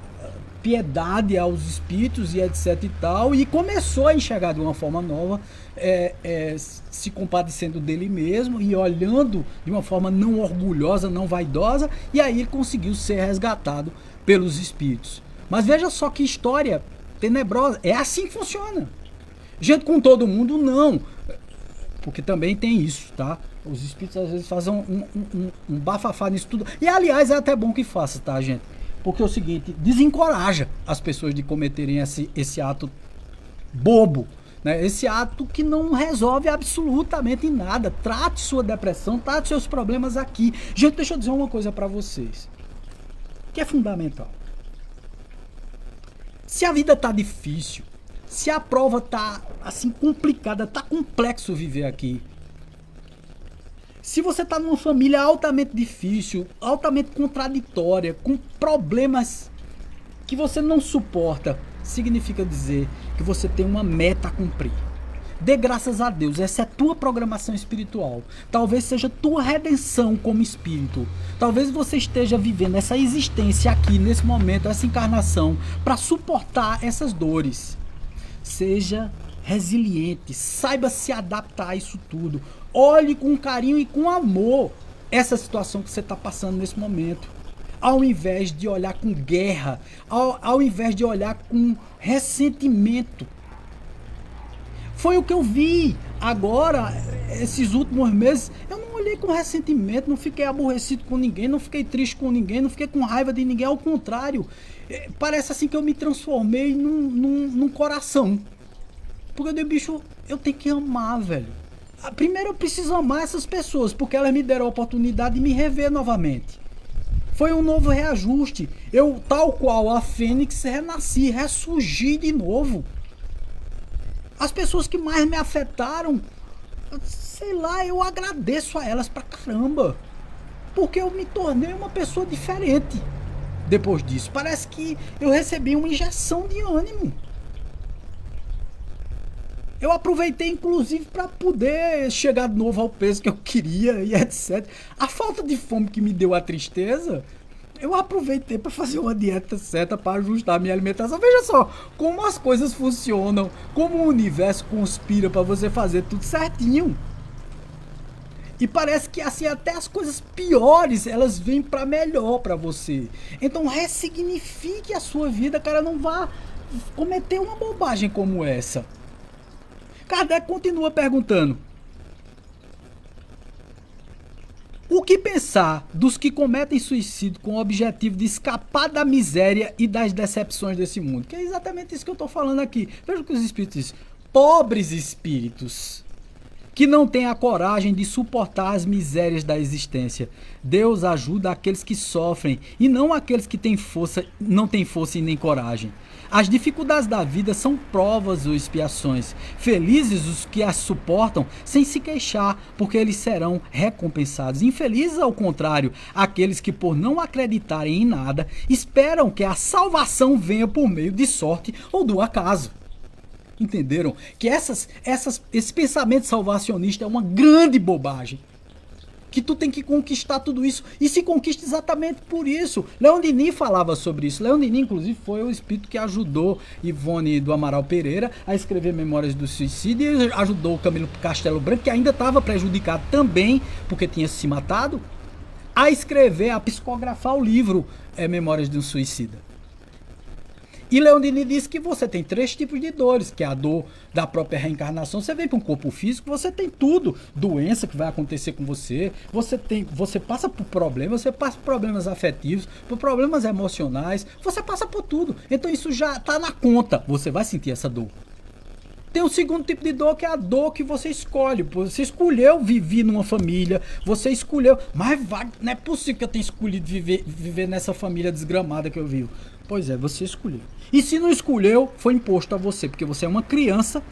piedade aos espíritos e etc e tal, e começou a enxergar de uma forma nova, se compadecendo dele mesmo e olhando de uma forma não orgulhosa, não vaidosa, e aí ele conseguiu ser resgatado pelos espíritos. Mas veja só que história tenebrosa, é assim que funciona. Gente, com todo mundo não, porque também tem isso, tá? Os espíritos às vezes fazem um bafafá nisso tudo. E aliás, é até bom que faça, tá, gente? Porque é o seguinte, desencoraja as pessoas de cometerem esse ato bobo, né? Esse ato que não resolve absolutamente nada. Trate sua depressão, trate seus problemas aqui. Gente, deixa eu dizer uma coisa pra vocês, que é fundamental. Se a vida tá difícil, se a prova tá assim complicada, tá complexo viver aqui, se você está numa família altamente difícil, altamente contraditória, com problemas que você não suporta, significa dizer que você tem uma meta a cumprir. Dê graças a Deus, essa é a tua programação espiritual. Talvez seja tua redenção como espírito. Talvez você esteja vivendo essa existência aqui, nesse momento, essa encarnação, para suportar essas dores. Seja resiliente, saiba se adaptar a isso tudo. Olhe com carinho e com amor essa situação que você está passando nesse momento. Ao invés de olhar com guerra, ao invés de olhar com ressentimento. Foi o que eu vi Agora, esses últimos meses, eu não olhei com ressentimento, não fiquei aborrecido com ninguém, não fiquei triste com ninguém, não fiquei com raiva de ninguém, ao contrário. Parece assim que eu me transformei num coração. Porque eu digo, bicho, eu tenho que amar, velho. Primeiro eu preciso amar essas pessoas, porque elas me deram a oportunidade de me rever novamente. Foi um novo reajuste. Eu, tal qual a Fênix, renasci, ressurgi de novo. As pessoas que mais me afetaram, sei lá, eu agradeço a elas pra caramba. Porque eu me tornei uma pessoa diferente depois disso. Parece que eu recebi uma injeção de ânimo. Eu aproveitei, inclusive, para poder chegar de novo ao peso que eu queria e etc. A falta de fome que me deu a tristeza, eu aproveitei para fazer uma dieta certa, para ajustar a minha alimentação. Veja só como as coisas funcionam, como o universo conspira para você fazer tudo certinho. E parece que assim até as coisas piores, elas vêm para melhor para você. Então ressignifique a sua vida, cara, não vá cometer uma bobagem como essa. Kardec continua perguntando: o que pensar dos que cometem suicídio com o objetivo de escapar da miséria e das decepções desse mundo? Que é exatamente isso que eu estou falando aqui. Veja o que os espíritos dizem. Pobres espíritos que não têm a coragem de suportar as misérias da existência. Deus ajuda aqueles que sofrem e não aqueles que não têm força e nem coragem. As dificuldades da vida são provas ou expiações. Felizes os que as suportam sem se queixar, porque eles serão recompensados. Infelizes, ao contrário, aqueles que, por não acreditarem em nada, esperam que a salvação venha por meio de sorte ou do acaso. Entenderam? Que esse pensamento salvacionista é uma grande bobagem. Que tu tem que conquistar tudo isso. E se conquista exatamente por isso. Leon Denis falava sobre isso. Leon Denis, inclusive, foi o espírito que ajudou Ivone do Amaral Pereira a escrever Memórias do Suicídio. E ajudou o Camilo Castelo Branco, que ainda estava prejudicado também, porque tinha se matado, a escrever, a psicografar o livro Memórias de um Suicida. E Leon Denis disse que você tem 3 tipos de dores, que é a dor da própria reencarnação. Você vem para um corpo físico, você tem tudo, doença que vai acontecer com você, você passa por problemas, você passa por problemas afetivos, por problemas emocionais, você passa por tudo. Então isso já está na conta, você vai sentir essa dor. Tem um segundo tipo de dor, que é a dor que você escolhe. Você escolheu viver numa família, você escolheu, mas não é possível que eu tenha escolhido viver nessa família desgramada que eu vivo. Pois é, você escolheu. E se não escolheu, foi imposto a você, porque você é uma criança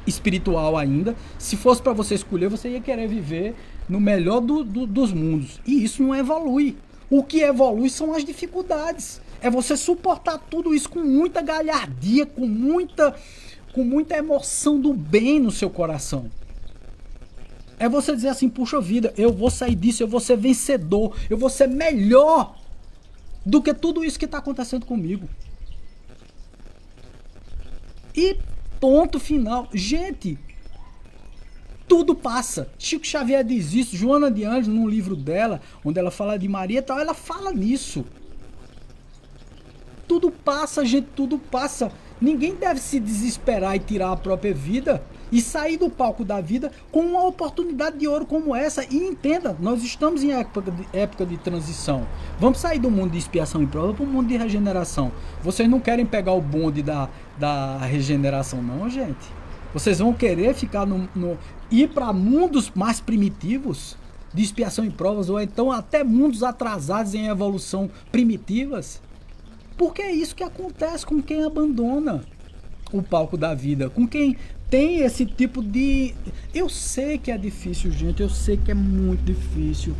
espiritual ainda. Se fosse para você escolher, você ia querer viver no melhor dos mundos. E isso não evolui. O que evolui são as dificuldades. É você suportar tudo isso com muita galhardia, com muita emoção do bem no seu coração. É você dizer assim, puxa vida, eu vou sair disso, eu vou ser vencedor, eu vou ser melhor do que tudo isso que está acontecendo comigo. E ponto final. Gente, tudo passa. Chico Xavier diz isso, Joana de Anjos, num livro dela, onde ela fala de Maria e tal, ela fala nisso. Tudo passa, gente, tudo passa. Ninguém deve se desesperar e tirar a própria vida e sair do palco da vida com uma oportunidade de ouro como essa. E entenda, nós estamos em época de transição. Vamos sair do mundo de expiação e prova para o mundo de regeneração. Vocês não querem pegar o bonde da regeneração, não, gente. Vocês vão querer ficar ir para mundos mais primitivos de expiação e provas, ou então até mundos atrasados em evolução primitivas. Porque é isso que acontece com quem abandona o palco da vida, com quem tem esse tipo de... Eu sei que é difícil, gente, eu sei que é muito difícil.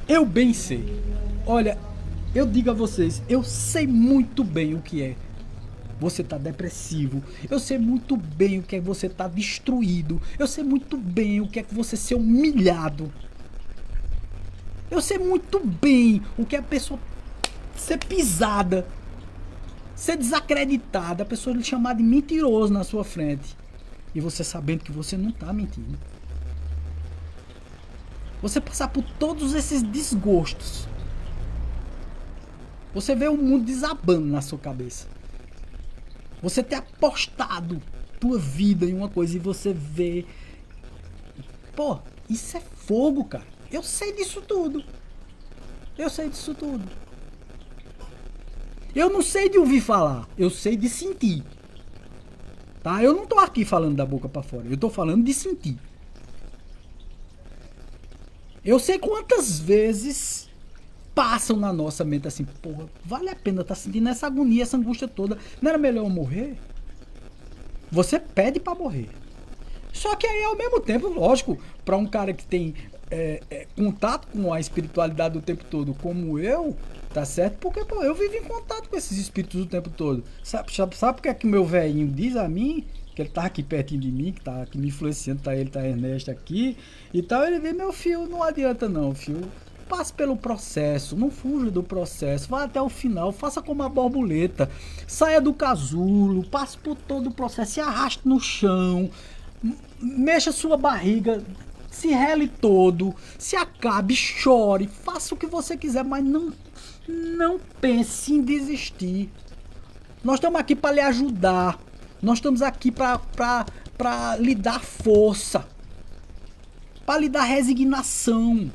Eu bem sei. Olha, eu digo a vocês, eu sei muito bem o que é você tá depressivo. Eu sei muito bem o que é você tá destruído. Eu sei muito bem o que é você ser humilhado. Eu sei muito bem o que é a pessoa ser pisada, ser desacreditada, a pessoa lhe chamar de mentiroso na sua frente. E você sabendo que você não tá mentindo. Você passar por todos esses desgostos. Você vê o mundo desabando na sua cabeça. Você ter apostado tua vida em uma coisa e você vê Pô, isso é fogo, cara. Eu sei disso tudo. Eu sei disso tudo. Eu não sei de ouvir falar, eu sei de sentir. Tá? Eu não tô aqui falando da boca pra fora, eu tô falando de sentir. Eu sei quantas vezes passam na nossa mente assim, porra, vale a pena tá sentindo essa agonia, essa angústia toda. Não era melhor eu morrer? Você pede pra morrer. Só que aí, ao mesmo tempo, lógico, pra um cara que tem contato com a espiritualidade o tempo todo, como eu, tá certo? Porque, pô, eu vivo em contato com esses espíritos o tempo todo. Sabe por que é que o meu velhinho diz a mim? Que ele tá aqui pertinho de mim, que tá aqui me influenciando, tá ele, tá Ernesto aqui e tal. Ele diz, meu filho, não adianta não, filho. Passe pelo processo, não fuja do processo, vá até o final, faça como a borboleta, saia do casulo, passe por todo o processo, se arraste no chão, mexa sua barriga, se rele todo, se acabe, chore, faça o que você quiser, mas não pense em desistir. Nós estamos aqui para lhe ajudar, nós estamos aqui para lhe dar força, para lhe dar resignação,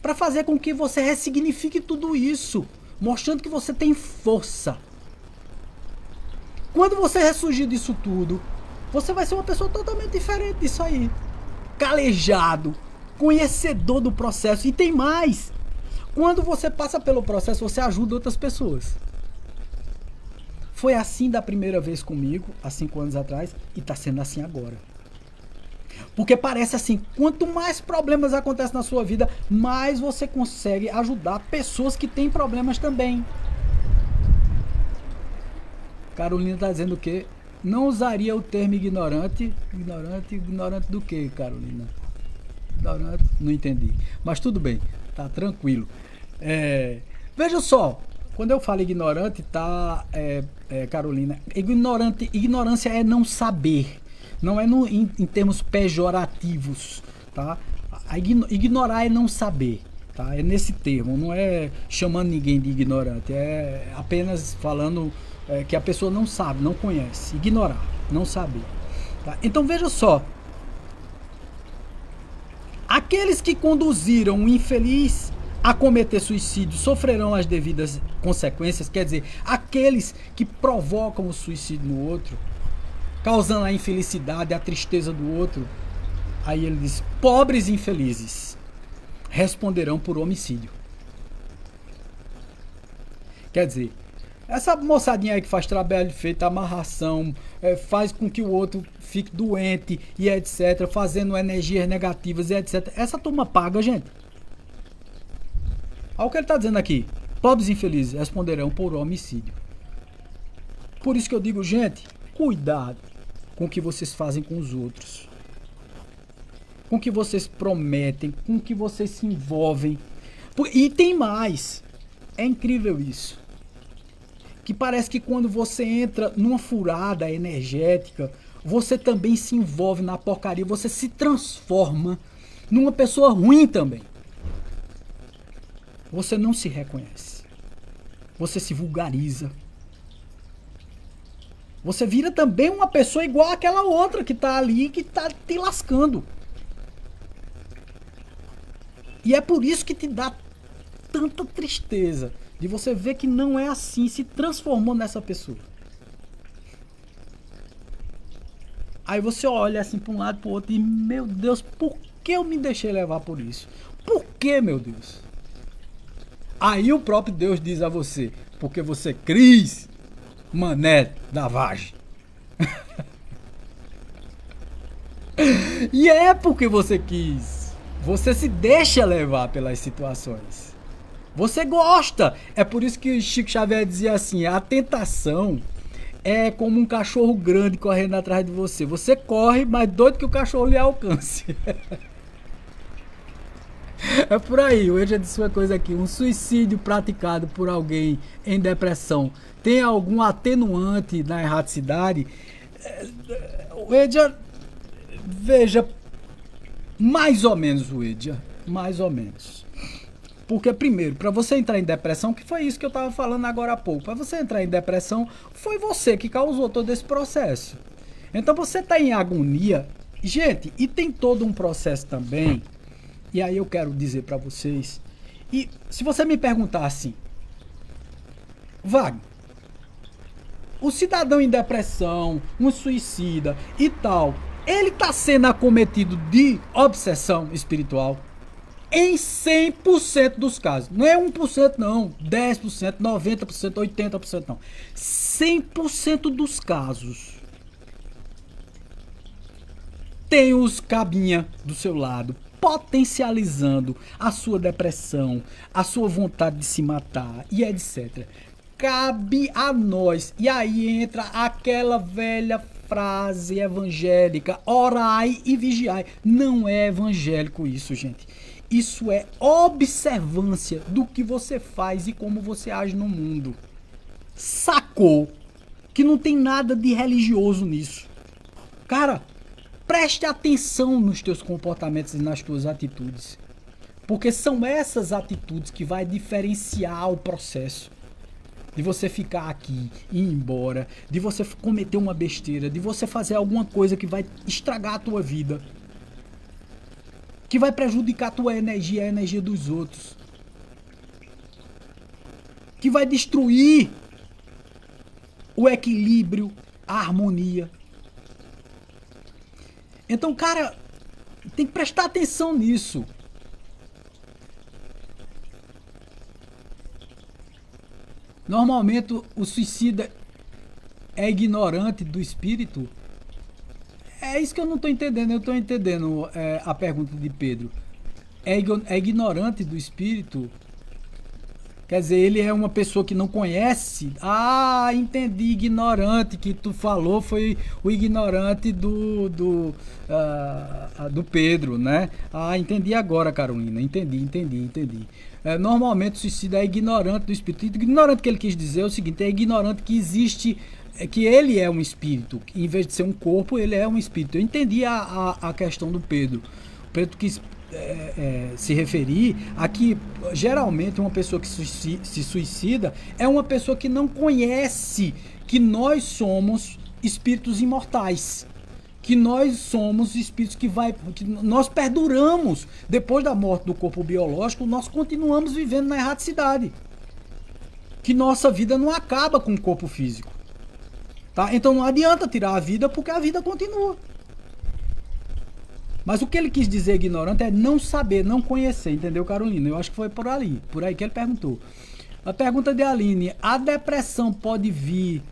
para fazer com que você ressignifique tudo isso, mostrando que você tem força. Quando você ressurgir disso tudo, você vai ser uma pessoa totalmente diferente disso aí. Calejado, conhecedor do processo. E tem mais. Quando você passa pelo processo, você ajuda outras pessoas. Foi assim da primeira vez comigo, há 5 anos atrás, e está sendo assim agora. Porque parece assim, quanto mais problemas acontecem na sua vida, mais você consegue ajudar pessoas que têm problemas também. Carolina está dizendo o quê? Não usaria o termo ignorante. Ignorante do quê, Carolina? Ignorante, não entendi. Mas tudo bem, tá tranquilo. Veja só, quando eu falo ignorante, tá, Carolina, ignorância é não saber. Não é em termos pejorativos, tá? Ignorar é não saber, tá? É nesse termo, não é chamando ninguém de ignorante, é apenas falando que a pessoa não sabe, não conhece. Ignorar, não saber, tá? Então veja só, aqueles que conduziram o infeliz a cometer suicídio sofrerão as devidas consequências, quer dizer, aqueles que provocam o suicídio no outro, causando a infelicidade, a tristeza do outro. Aí ele diz, pobres infelizes responderão por homicídio. Quer dizer, essa moçadinha aí que faz trabalho feito, amarração, faz com que o outro fique doente e etc, fazendo energias negativas e etc. Essa turma paga, gente. Olha o que ele está dizendo aqui. Pobres infelizes responderão por homicídio. Por isso que eu digo, gente, cuidado com o que vocês fazem com os outros, com o que vocês prometem, com o que vocês se envolvem. E tem mais, é incrível isso, que parece que quando você entra numa furada energética, você também se envolve na porcaria, você se transforma numa pessoa ruim também. Você não se reconhece, você se vulgariza. Você vira também uma pessoa igual àquela outra que tá ali, que tá te lascando. E é por isso que te dá tanta tristeza de você ver que não é assim, se transformou nessa pessoa. Aí você olha assim para um lado e para o outro e, meu Deus, por que eu me deixei levar por isso? Por que, meu Deus? Aí o próprio Deus diz a você, porque você quis, mané da vagem. E é porque você quis. Você se deixa levar pelas situações. Você gosta. É por isso que Chico Xavier dizia assim, a tentação é como um cachorro grande correndo atrás de você. Você corre, mas doido que o cachorro lhe alcance. É por aí, eu já disse uma coisa aqui, um suicídio praticado por alguém em depressão tem algum atenuante na erraticidade? O Edgar, veja, mais ou menos o Edgar, mais ou menos. Porque primeiro, para você entrar em depressão, que foi isso que eu estava falando agora há pouco, para você entrar em depressão, foi você que causou todo esse processo. Então você está em agonia Gente, e tem todo um processo também, e aí eu quero dizer pra vocês, e se você me perguntar assim, Wagner, o cidadão em depressão, um suicida e tal, ele tá sendo acometido de obsessão espiritual? Em 100% dos casos. Não é 1% não, 10%, 90%, 80% não. 100% dos casos. Tem os cabinha do seu lado, potencializando a sua depressão, a sua vontade de se matar e etc. Cabe a nós. E aí entra aquela velha frase evangélica: orai e vigiai. Não é evangélico isso, gente. Isso é observância do que você faz e como você age no mundo. Sacou? Que não tem nada de religioso nisso. Cara, preste atenção nos teus comportamentos e nas tuas atitudes. Porque são essas atitudes que vai diferenciar o processo. De você ficar aqui e ir embora, de você cometer uma besteira, de você fazer alguma coisa que vai estragar a tua vida, que vai prejudicar a tua energia, a energia dos outros, que vai destruir o equilíbrio, a harmonia. Então, cara, tem que prestar atenção nisso. Normalmente o suicida é ignorante do espírito. É isso que eu não estou entendendo. Eu estou entendendo a pergunta de Pedro. É ignorante do espírito? Quer dizer, ele é uma pessoa que não conhece? Ah, entendi. Ignorante que tu falou foi o ignorante do Pedro, né? Ah, entendi agora, Carolina. Entendi. Normalmente o suicida é ignorante do espírito. Ignorante que ele quis dizer é o seguinte: é ignorante que existe, que ele é um espírito. Em vez de ser um corpo, ele é um espírito. Eu entendi a questão do Pedro. O Pedro quis se referir a que geralmente uma pessoa que se suicida é uma pessoa que não conhece que nós somos espíritos imortais, que nós somos espíritos que nós perduramos depois da morte do corpo biológico, nós continuamos vivendo na erraticidade, que nossa vida não acaba com o corpo físico, tá? Então não adianta tirar a vida, porque a vida continua. Mas o que ele quis dizer ignorante é não saber, não conhecer, entendeu, Carolina? Eu acho que foi por aí que ele perguntou. A pergunta de Aline: a depressão pode vir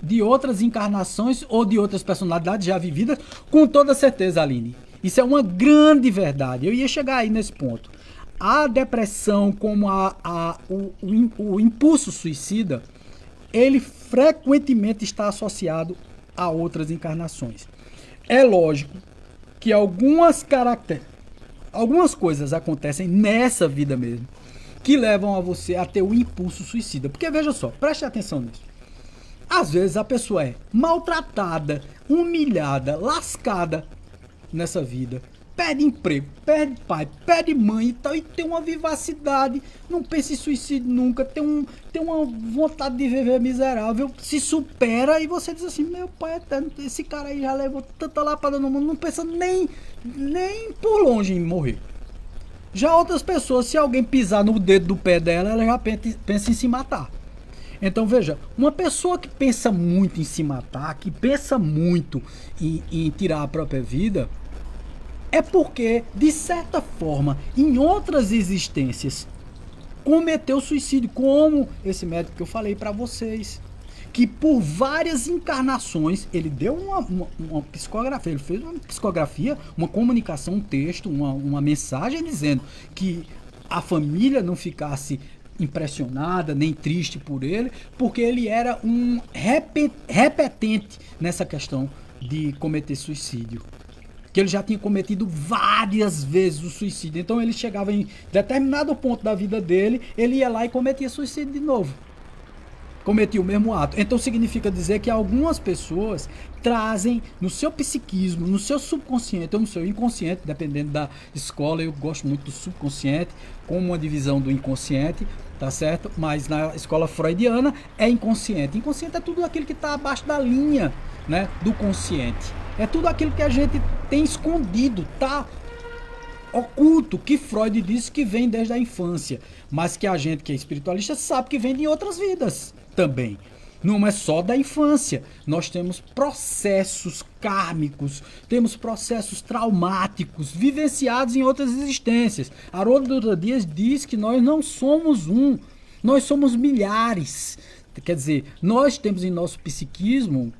de outras encarnações ou de outras personalidades já vividas? Com toda certeza, Aline. Isso é uma grande verdade. Eu ia chegar aí nesse ponto. A depressão, como o impulso suicida, ele frequentemente está associado a outras encarnações. É lógico que algumas coisas acontecem nessa vida mesmo que levam a você a ter o impulso suicida. Porque veja só, preste atenção nisso. Às vezes a pessoa é maltratada, humilhada, lascada nessa vida, perde emprego, perde pai, perde mãe e tal, e tem uma vivacidade, não pensa em suicídio nunca, tem uma vontade de viver miserável, se supera, e você diz assim: meu pai eterno, esse cara aí já levou tanta lapada no mundo, não pensa nem por longe em morrer. Já outras pessoas, se alguém pisar no dedo do pé dela, ela já pensa em se matar. Então veja, uma pessoa que pensa muito em se matar, que pensa muito em tirar a própria vida, é porque, de certa forma, em outras existências, cometeu suicídio, como esse médico que eu falei para vocês, que por várias encarnações, ele deu uma psicografia, ele fez uma psicografia, uma comunicação, um texto, uma mensagem dizendo que a família não ficasse impressionada, nem triste por ele, porque ele era um repetente nessa questão de cometer suicídio. Que ele já tinha cometido várias vezes o suicídio. Então ele chegava em determinado ponto da vida dele, ele ia lá e cometia suicídio de novo. Cometia o mesmo ato. Então significa dizer que algumas pessoas trazem no seu psiquismo, no seu subconsciente ou no seu inconsciente, dependendo da escola. Eu gosto muito do subconsciente como uma divisão do inconsciente, tá certo? Mas na escola freudiana é inconsciente. Inconsciente é tudo aquilo que está abaixo da linha, né, do consciente. É tudo aquilo que a gente tem escondido, tá oculto, que Freud disse que vem desde a infância, mas que a gente que é espiritualista sabe que vem de outras vidas também. Não é só da infância. Nós temos processos kármicos, temos processos traumáticos vivenciados em outras existências. Haroldo Dutra Dias diz que nós não somos um, nós somos milhares. Quer dizer, nós temos em nosso psiquismo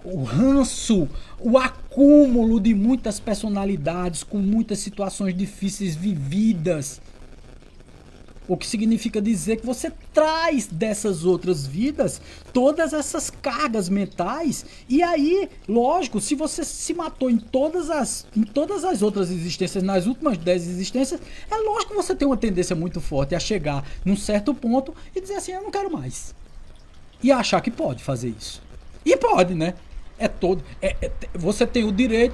o ranço, o acúmulo de muitas personalidades com muitas situações difíceis vividas. O que significa dizer que você traz dessas outras vidas todas essas cargas mentais. E aí, lógico, se você se matou em todas as outras existências, nas últimas 10 existências, é lógico que você tem uma tendência muito forte a chegar num certo ponto e dizer assim, eu não quero mais. E achar que pode fazer isso. E pode, né? Você tem o direito,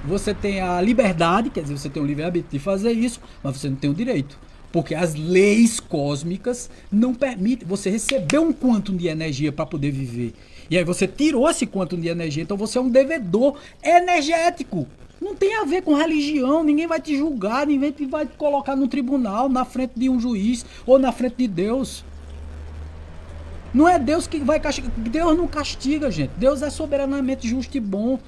você tem a liberdade, quer dizer, você tem o livre-arbítrio de fazer isso, mas você não tem o direito. Porque as leis cósmicas não permitem. Você recebeu um quantum de energia para poder viver. E aí você tirou esse quantum de energia, então você é um devedor energético. Não tem a ver com religião, ninguém vai te julgar, ninguém vai te colocar no tribunal, na frente de um juiz ou na frente de Deus. Não é Deus que vai castigar. Deus não castiga, gente. Deus é soberanamente justo e bom.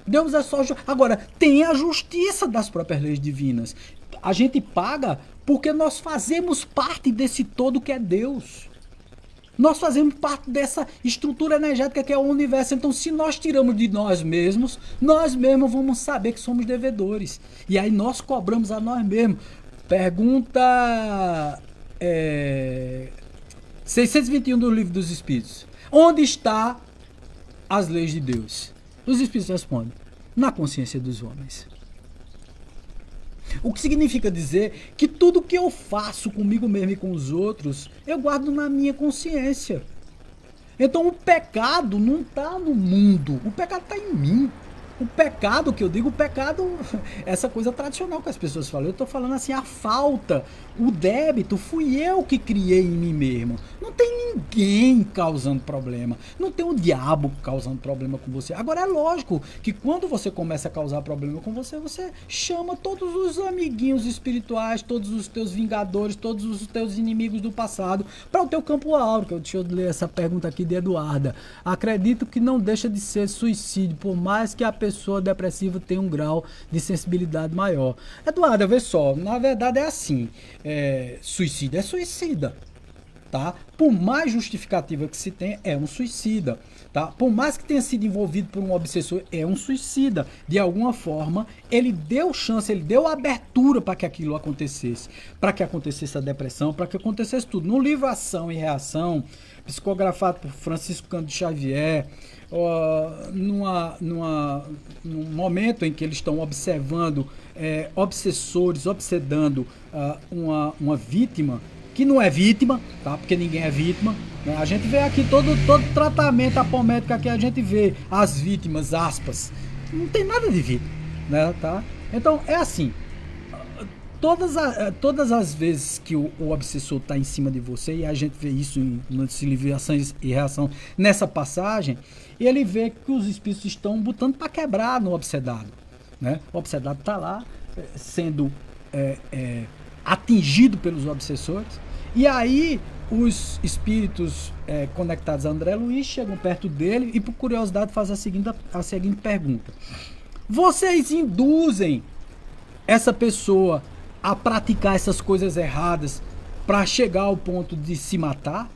Deus é só justo. Agora, tem a justiça das próprias leis divinas. A gente paga porque nós fazemos parte desse todo que é Deus. Nós fazemos parte dessa estrutura energética que é o universo. Então, se nós tiramos de nós mesmos vamos saber que somos devedores. E aí nós cobramos a nós mesmos. Pergunta 621 do Livro dos Espíritos. Onde está as leis de Deus? Os Espíritos respondem: na consciência dos homens. O que significa dizer que tudo que eu faço comigo mesmo e com os outros, eu guardo na minha consciência. Então o pecado não está no mundo, o pecado está em mim. O pecado, que eu digo, o pecado, essa coisa tradicional que as pessoas falam, eu estou falando assim, a falta, o débito, fui eu que criei em mim mesmo. Não tem ninguém causando problema, não tem o diabo causando problema com você. Agora é lógico que quando você começa a causar problema com você, você chama todos os amiguinhos espirituais, todos os teus vingadores, todos os teus inimigos do passado para o teu campo áureo. Deixa eu ler essa pergunta aqui de Eduarda. Acredito que não deixa de ser suicídio, por mais que a pessoa depressiva tenha um grau de sensibilidade maior. Eduardo, vê só, na verdade é assim, suicídio é suicida, tá? Por mais justificativa que se tenha, é um suicida, tá? Por mais que tenha sido envolvido por um obsessor, é um suicida. De alguma forma, ele deu chance, ele deu abertura para que aquilo acontecesse, para que acontecesse a depressão, para que acontecesse tudo. No livro Ação e Reação, psicografado por Francisco Cândido Xavier, num momento em que eles estão observando obsessores obsedando uma vítima que não é vítima, tá? Porque ninguém é vítima, né? A gente vê aqui todo tratamento apométrico que a gente vê as vítimas, aspas, não tem nada de vítima, né? Tá? Então é assim, todas as vezes que o obsessor está em cima de você, e a gente vê isso nesse livro Ação e Reação, nessa passagem, ele vê que os espíritos estão botando para quebrar no obsedado, né? O obsedado está lá sendo atingido pelos obsessores, e aí os espíritos conectados a André Luiz chegam perto dele e, por curiosidade, fazem a seguinte pergunta: vocês induzem essa pessoa a praticar essas coisas erradas para chegar ao ponto de se matar?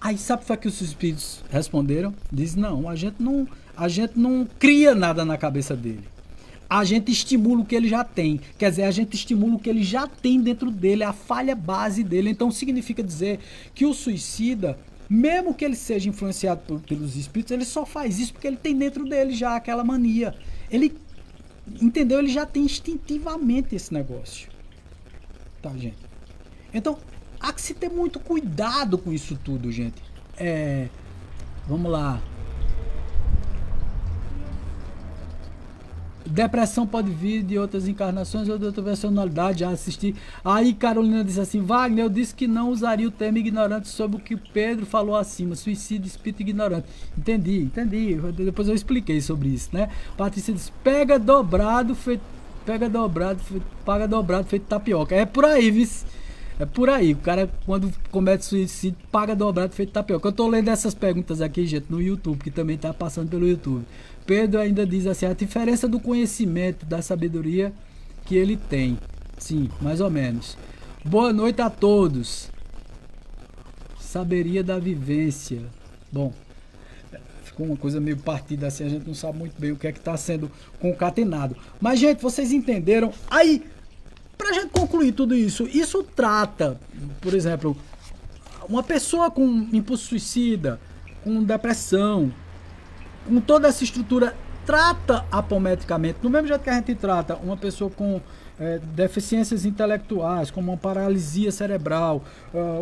Aí sabe o que foi que os espíritos responderam? Diz: não, a gente não cria nada na cabeça dele. A gente estimula o que ele já tem. Quer dizer, a gente estimula o que ele já tem dentro dele, a falha base dele. Então significa dizer que o suicida, mesmo que ele seja influenciado pelos espíritos, ele só faz isso porque ele tem dentro dele já aquela mania. Ele, entendeu? Ele já tem instintivamente esse negócio. Tá, gente? Então, há que se ter muito cuidado com isso tudo, gente. Vamos lá. Depressão pode vir de outras encarnações ou de outra personalidade. Já assisti. Aí Carolina disse assim: Wagner, eu disse que não usaria o termo ignorante sobre o que Pedro falou acima. Suicídio, espírito ignorante. Entendi. Depois eu expliquei sobre isso, né? Patrícia disse: paga dobrado, feito tapioca. É por aí, vice. É por aí. O cara, quando comete suicídio, paga dobrado, feito tapioca. Eu tô lendo essas perguntas aqui, gente, no YouTube, que também tá passando pelo YouTube. Pedro ainda diz assim: a diferença do conhecimento, da sabedoria que ele tem. Sim, mais ou menos. Boa noite a todos. Saberia da vivência. Bom, ficou uma coisa meio partida assim, a gente não sabe muito bem o que é que está sendo concatenado. Mas, gente, vocês entenderam? Aí, pra gente concluir tudo isso, isso trata, por exemplo, uma pessoa com impulso suicida, com depressão, com toda essa estrutura, trata apometricamente, do mesmo jeito que a gente trata uma pessoa com deficiências intelectuais, como uma paralisia cerebral,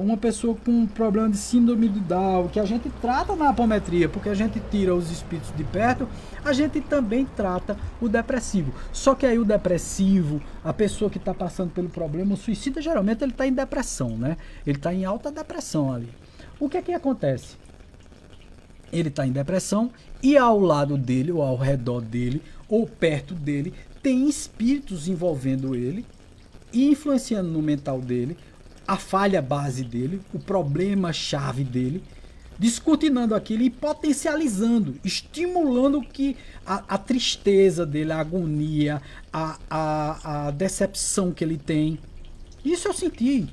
uma pessoa com problema de síndrome de Down, que a gente trata na apometria, porque a gente tira os espíritos de perto, a gente também trata o depressivo. Só que aí o depressivo, a pessoa que está passando pelo problema, o suicida, geralmente ele está em depressão, né? Ele está em alta depressão ali. O que é que acontece? Ele está em depressão e ao lado dele, ou ao redor dele, ou perto dele, tem espíritos envolvendo ele e influenciando no mental dele, a falha base dele, o problema chave dele, descortinando aquilo e potencializando, estimulando que a tristeza dele, a agonia, a decepção que ele tem. Isso eu senti.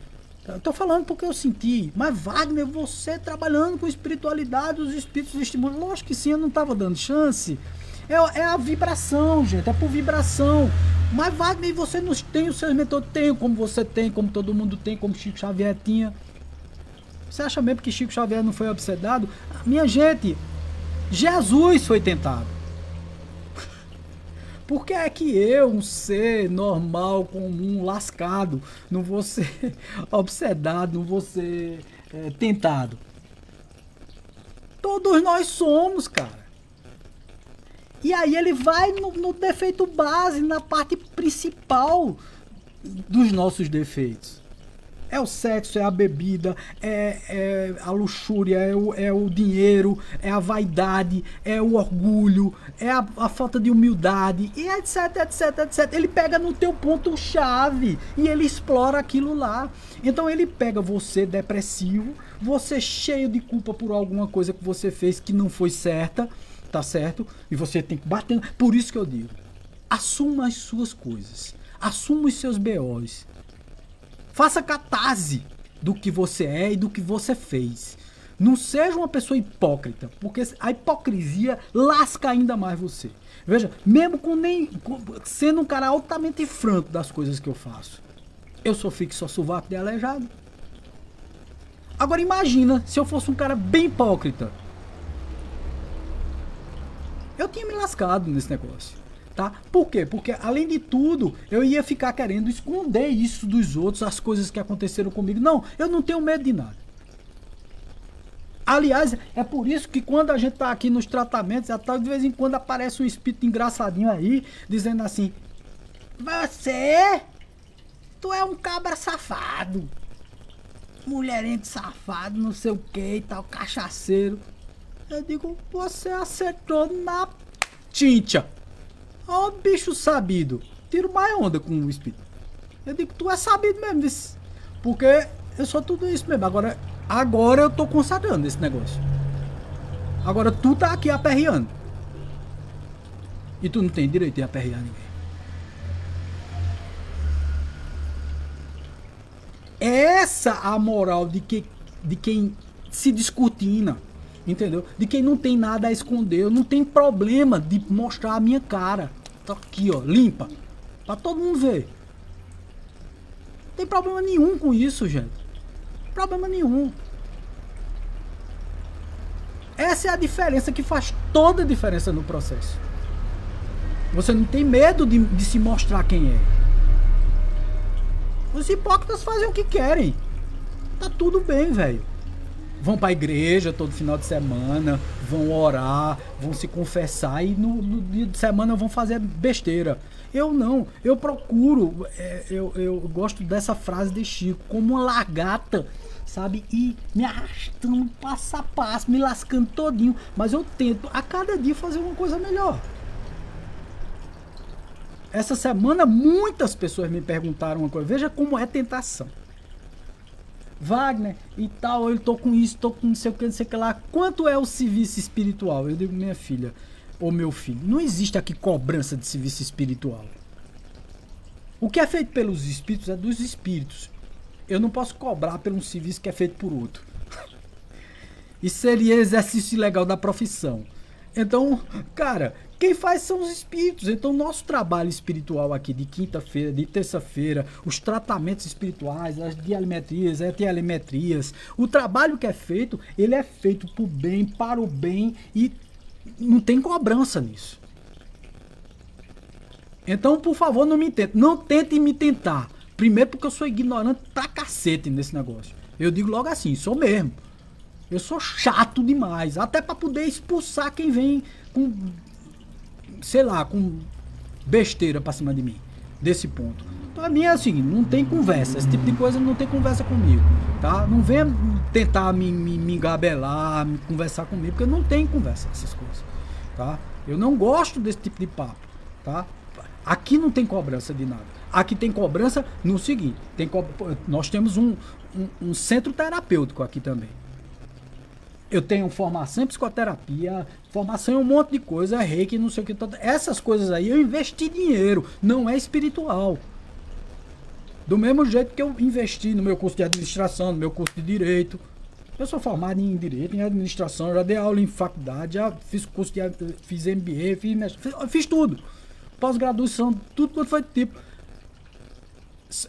Eu tô falando porque eu senti. Mas Wagner, você trabalhando com espiritualidade, os espíritos estimulam. Lógico que sim, eu não tava dando chance. É a vibração, gente. É por vibração. Mas Wagner, você não tem os seus mentores? Tenho, como você tem, como todo mundo tem, como Chico Xavier tinha. Você acha mesmo que Chico Xavier não foi obsedado? Minha gente, Jesus foi tentado. Por que é que eu, um ser normal, comum, lascado, não vou ser obsedado, não vou ser tentado? Todos nós somos, cara. E aí ele vai no defeito base, na parte principal dos nossos defeitos. É o sexo, é a bebida, é a luxúria, é o dinheiro, é a vaidade, é o orgulho, é a falta de humildade, e etc, etc, etc. Ele pega no teu ponto-chave e ele explora aquilo lá. Então ele pega você depressivo, você cheio de culpa por alguma coisa que você fez que não foi certa, tá certo? E você tem que bater. Por isso que eu digo, assuma as suas coisas, assuma os seus BOs. Faça catarse do que você é e do que você fez. Não seja uma pessoa hipócrita, porque a hipocrisia lasca ainda mais você. Veja, mesmo sendo um cara altamente franco das coisas que eu faço. Eu sou fixo, sou sovaco de aleijado. Agora imagina se eu fosse um cara bem hipócrita. Eu tinha me lascado nesse negócio. Tá? Por quê? Porque, além de tudo, eu ia ficar querendo esconder isso dos outros, as coisas que aconteceram comigo. Não, eu não tenho medo de nada. Aliás, é por isso que quando a gente tá aqui nos tratamentos, até de vez em quando aparece um espírito engraçadinho aí, dizendo assim: tu é um cabra safado, mulherento safado, não sei o que e tal, cachaceiro. Eu digo: você acertou na tinta. Ó, bicho sabido. Tiro mais onda com o espírito. Eu digo: tu é sabido mesmo, porque eu sou tudo isso mesmo. Agora eu tô consagrando esse negócio. Agora tu tá aqui aperreando. E tu não tem direito de aperrear ninguém. Essa a moral de quem se descortina. Entendeu? De quem não tem nada a esconder. Eu não tenho problema de mostrar a minha cara. Tá aqui, ó, limpa. Pra todo mundo ver. Não tem problema nenhum com isso, gente. Problema nenhum. Essa é a diferença que faz toda a diferença no processo. Você não tem medo de se mostrar quem é. Os hipócritas fazem o que querem. Tá tudo bem, velho. vão para a igreja todo final de semana, vão orar, vão se confessar e no dia de semana vão fazer besteira. Eu não, eu procuro, eu gosto dessa frase de Chico, como uma lagarta, sabe? E me arrastando passo a passo, me lascando todinho, mas eu tento a cada dia fazer uma coisa melhor. Essa semana muitas pessoas me perguntaram uma coisa, veja como é tentação. Wagner e tal, eu tô com isso, tô com não sei o que lá. Quanto é o serviço espiritual? Eu digo, minha filha ou meu filho, não existe aqui cobrança de serviço espiritual. O que é feito pelos espíritos é dos espíritos. Eu não posso cobrar por um serviço que é feito por outro. Isso seria exercício ilegal da profissão. Então, cara, quem faz são os espíritos. Então, nosso trabalho espiritual aqui de quinta-feira, de terça-feira, os tratamentos espirituais, as dialimetrias, as telemetrias, o trabalho que é feito, ele é feito por bem, para o bem e não tem cobrança nisso. Então, por favor, não me tente. Não tente me tentar. Primeiro porque eu sou ignorante pra cacete nesse negócio. Eu digo logo assim, sou mesmo. Eu sou chato demais, até para poder expulsar quem vem com, sei lá, com besteira pra cima de mim, desse ponto. Pra mim é assim, não tem conversa, esse tipo de coisa não tem conversa comigo, tá? Não venha tentar me engabelar, me conversar comigo, porque não tem conversa essas coisas, tá? Eu não gosto desse tipo de papo, tá? Aqui não tem cobrança de nada. Aqui tem cobrança no seguinte, nós temos um centro terapêutico aqui também. Eu tenho formação em psicoterapia, formação em um monte de coisa, reiki, não sei o que. Essas coisas aí eu investi dinheiro, não é espiritual. Do mesmo jeito que eu investi no meu curso de administração, no meu curso de direito. Eu sou formado em direito, em administração, já dei aula em faculdade, já fiz curso fiz MBA, fiz tudo. Pós-graduação, tudo quanto foi tipo.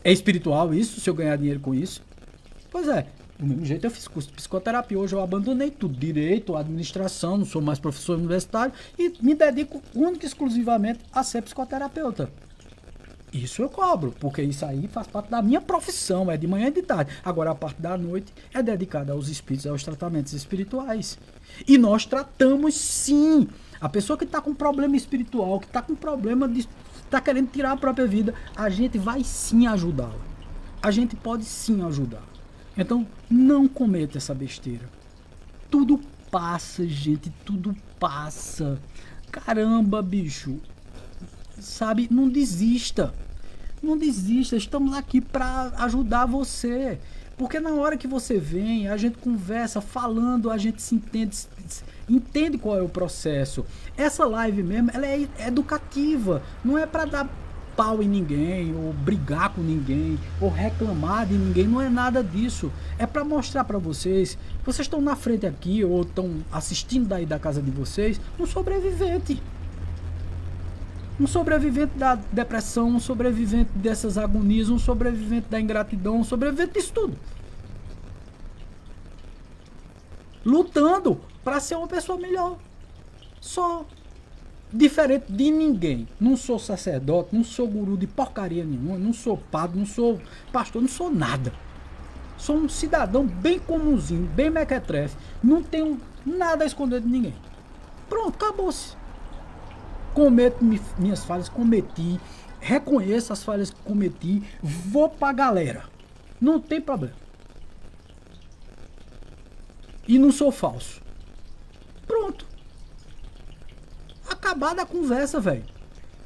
É espiritual isso, se eu ganhar dinheiro com isso? Pois é. Do mesmo jeito eu fiz curso de psicoterapia, hoje eu abandonei tudo, direito, administração, não sou mais professor universitário e me dedico única e exclusivamente a ser psicoterapeuta. Isso eu cobro, porque isso aí faz parte da minha profissão, é de manhã e de tarde. Agora a parte da noite é dedicada aos espíritos, aos tratamentos espirituais. E nós tratamos sim. A pessoa que está com problema espiritual, que está com problema de está querendo tirar a própria vida, a gente vai sim ajudá-la. A gente pode sim ajudar. Então, não cometa essa besteira. Tudo passa, gente, tudo passa. Caramba, bicho. Sabe, não desista. Não desista, estamos aqui para ajudar você. Porque na hora que você vem, a gente conversa, falando, a gente se entende qual é o processo. Essa live mesmo, ela é educativa, não é para dar pau em ninguém, ou brigar com ninguém, ou reclamar de ninguém, não é nada disso. É para mostrar para vocês estão na frente aqui, ou estão assistindo daí da casa de vocês, um sobrevivente. Um sobrevivente da depressão, um sobrevivente dessas agonias, um sobrevivente da ingratidão, um sobrevivente disso tudo. Lutando para ser uma pessoa melhor. Só. Diferente de ninguém. Não sou sacerdote, não sou guru de porcaria nenhuma, não sou padre, não sou pastor, não sou nada. Sou um cidadão bem comumzinho, bem mequetrefe. Não tenho nada a esconder de ninguém. Pronto, acabou-se. Cometo minhas falhas, cometi. Reconheço as falhas que cometi. Vou pra galera. Não tem problema. E não sou falso. Pronto. Acabada a conversa, velho.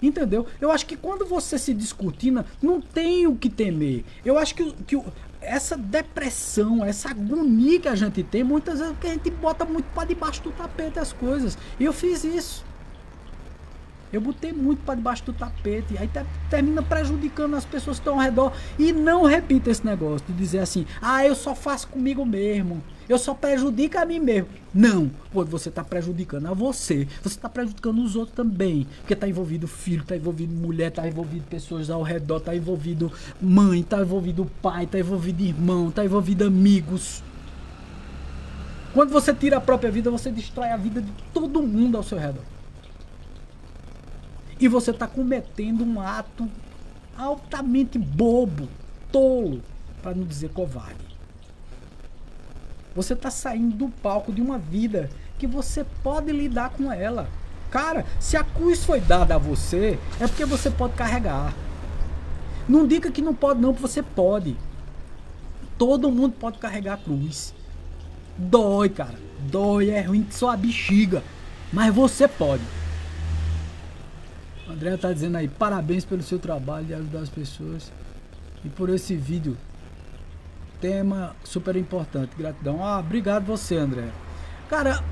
Entendeu? Eu acho que quando você se descortina, não tem o que temer. Eu acho que essa depressão, essa agonia que a gente tem, muitas vezes que a gente bota muito para debaixo do tapete as coisas. E eu fiz isso. Eu botei muito para debaixo do tapete. Aí termina prejudicando as pessoas que estão ao redor. E não repita esse negócio de dizer assim: ah, eu só faço comigo mesmo. Eu só prejudico a mim mesmo. Não. Pô, você está prejudicando a você. Você está prejudicando os outros também. Porque está envolvido filho, está envolvido mulher, está envolvido pessoas ao redor, está envolvido mãe, está envolvido pai, está envolvido irmão, está envolvido amigos. Quando você tira a própria vida, você destrói a vida de todo mundo ao seu redor. E você está cometendo um ato altamente bobo, tolo, para não dizer covarde. Você tá saindo do palco de uma vida que você pode lidar com ela. Cara, se a cruz foi dada a você, é porque você pode carregar. Não diga que não pode não, porque você pode. Todo mundo pode carregar a cruz. Dói, cara. Dói, é ruim que só a bexiga. Mas você pode. O André tá dizendo aí, parabéns pelo seu trabalho de ajudar as pessoas. E por esse vídeo. Tema super importante. Gratidão. Ah, obrigado você, André. Cara,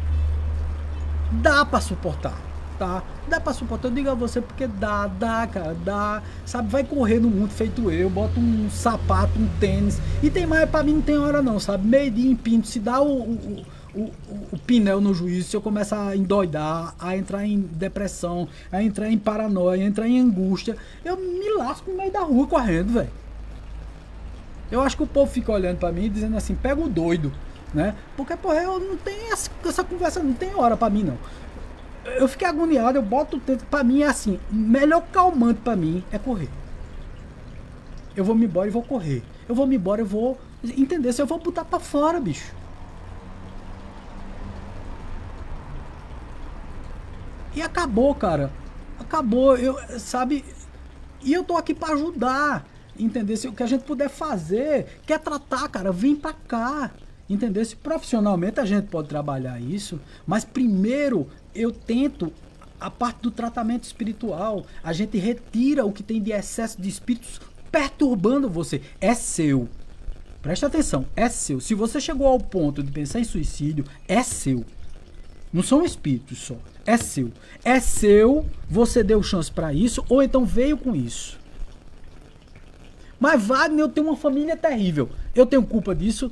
dá pra suportar, tá? Dá pra suportar, eu digo a você porque dá, cara, dá. Sabe, vai correr no mundo feito eu, bota um sapato, um tênis. E tem mais, pra mim não tem hora não, sabe? Meio dia em pinto, se dá o pinel no juízo, se eu começar a endoidar, a entrar em depressão, a entrar em paranoia, a entrar em angústia, eu me lasco no meio da rua correndo, velho. Eu acho que o povo fica olhando pra mim dizendo assim, pega o doido, né? Porque, porra, eu não tenho essa conversa, não tem hora pra mim, não. Eu fiquei agoniado, eu boto o tempo, pra mim é assim, melhor calmante pra mim é correr. Eu vou me embora e vou correr. Eu vou me embora, eu vou entender, se eu vou botar pra fora, bicho. E acabou, cara. Acabou, sabe? E eu tô aqui pra ajudar. Entender? Se o que a gente puder fazer, quer tratar, cara, vem pra cá. Entender? Se profissionalmente a gente pode trabalhar isso, mas primeiro eu tento a parte do tratamento espiritual. A gente retira o que tem de excesso de espíritos perturbando você. É seu. Presta atenção, é seu. Se você chegou ao ponto de pensar em suicídio, é seu. Não são espíritos só. É seu. É seu, você deu chance pra isso, ou então veio com isso. Mas Wagner, eu tenho uma família terrível. Eu tenho culpa disso?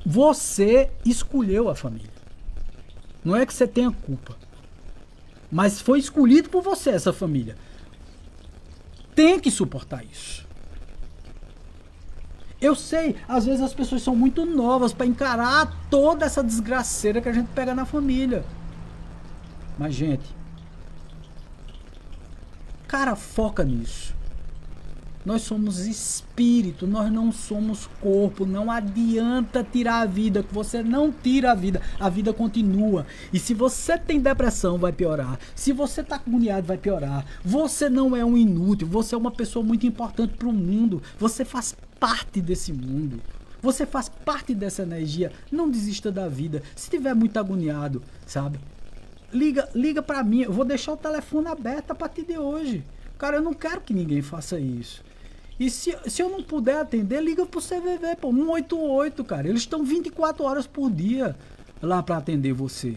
Você escolheu a família. Não é que você tenha culpa. Mas foi escolhido por você essa família. Tem que suportar isso. Eu sei, às vezes as pessoas são muito novas para encarar toda essa desgraceira que a gente pega na família. Mas, gente, cara, foca nisso. Nós somos espírito, nós não somos corpo. Não adianta tirar a vida, que você não tira a vida continua. E se você tem depressão, vai piorar. Se você está agoniado, vai piorar. Você não é um inútil, você é uma pessoa muito importante para o mundo. Você faz parte desse mundo. Você faz parte dessa energia. Não desista da vida. Se estiver muito agoniado, sabe? Liga para mim. Eu vou deixar o telefone aberto a partir de hoje. Cara, eu não quero que ninguém faça isso. E se eu não puder atender, liga pro CVV, pô, 188, cara. Eles estão 24 horas por dia lá para atender você.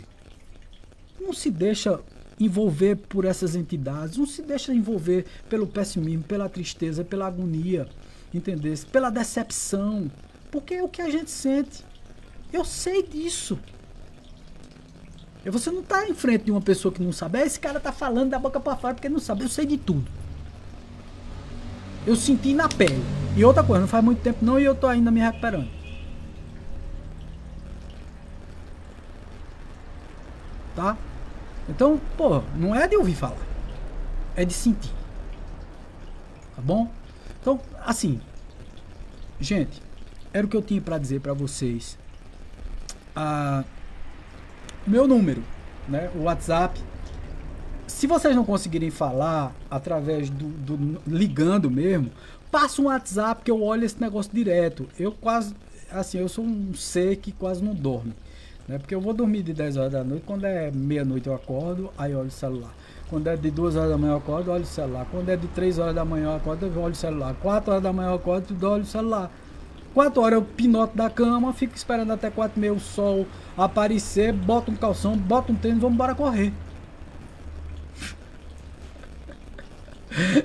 Não se deixa envolver por essas entidades, não se deixa envolver pelo pessimismo, pela tristeza, pela agonia, entendeu? Pela decepção, porque é o que a gente sente. Eu sei disso. E você não tá em frente de uma pessoa que não sabe. Esse cara tá falando da boca para fora porque não sabe. Eu sei de tudo. Eu senti na pele. E outra coisa, não faz muito tempo não e eu tô ainda me recuperando. Tá? Então, pô, não é de ouvir falar. É de sentir. Tá bom? Então, assim, gente, era o que eu tinha pra dizer pra vocês. Meu número, né? O WhatsApp. Se vocês não conseguirem falar através do ligando mesmo, passa um WhatsApp que eu olho esse negócio direto. Eu quase, assim, eu sou um ser que quase não dorme, né? Porque eu vou dormir de 10 horas da noite, quando é meia-noite eu acordo, aí eu olho o celular. Quando é de 2 horas da manhã eu acordo, eu olho o celular. Quando é de 3 horas da manhã eu acordo, eu olho o celular. 4 horas da manhã eu acordo, eu olho o celular. 4 horas eu pinoto da cama, fico esperando até 4h30 o sol aparecer, boto um calção, boto um tênis e vamos embora correr.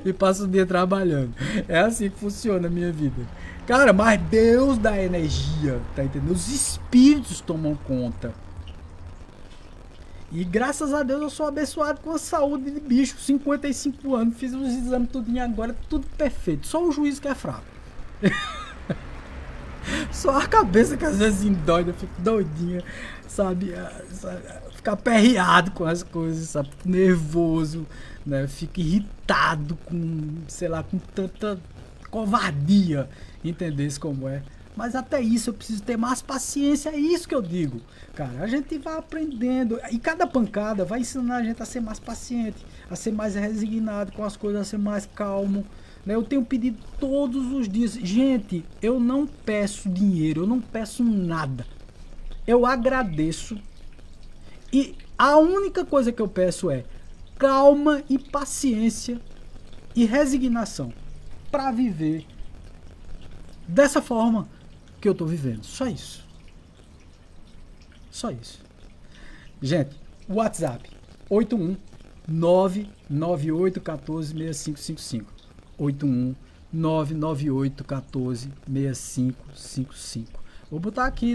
E passo o dia trabalhando. É assim que funciona a minha vida. Cara, mas Deus dá energia, tá entendendo? Os espíritos tomam conta. E graças a Deus eu sou abençoado com a saúde de bicho. 55 anos, fiz os exames tudinho agora, tudo perfeito. Só o juiz que é fraco. Só a cabeça que às vezes endoida, eu fico doidinha, sabe? Ficar aperreado com as coisas, sabe? Fico nervoso, né? Fico irritado com, sei lá, com tanta covardia, entendesse como é? Mas até isso eu preciso ter mais paciência, é isso que eu digo. Cara, a gente vai aprendendo e cada pancada vai ensinar a gente a ser mais paciente, a ser mais resignado com as coisas, a ser mais calmo. Né? Eu tenho pedido todos os dias. Gente, eu não peço dinheiro, eu não peço nada. Eu agradeço. E a única coisa que eu peço é calma e paciência e resignação para viver dessa forma que eu tô vivendo. Só isso. Só isso. Gente, WhatsApp 81998146555. 81998146555. Vou botar aqui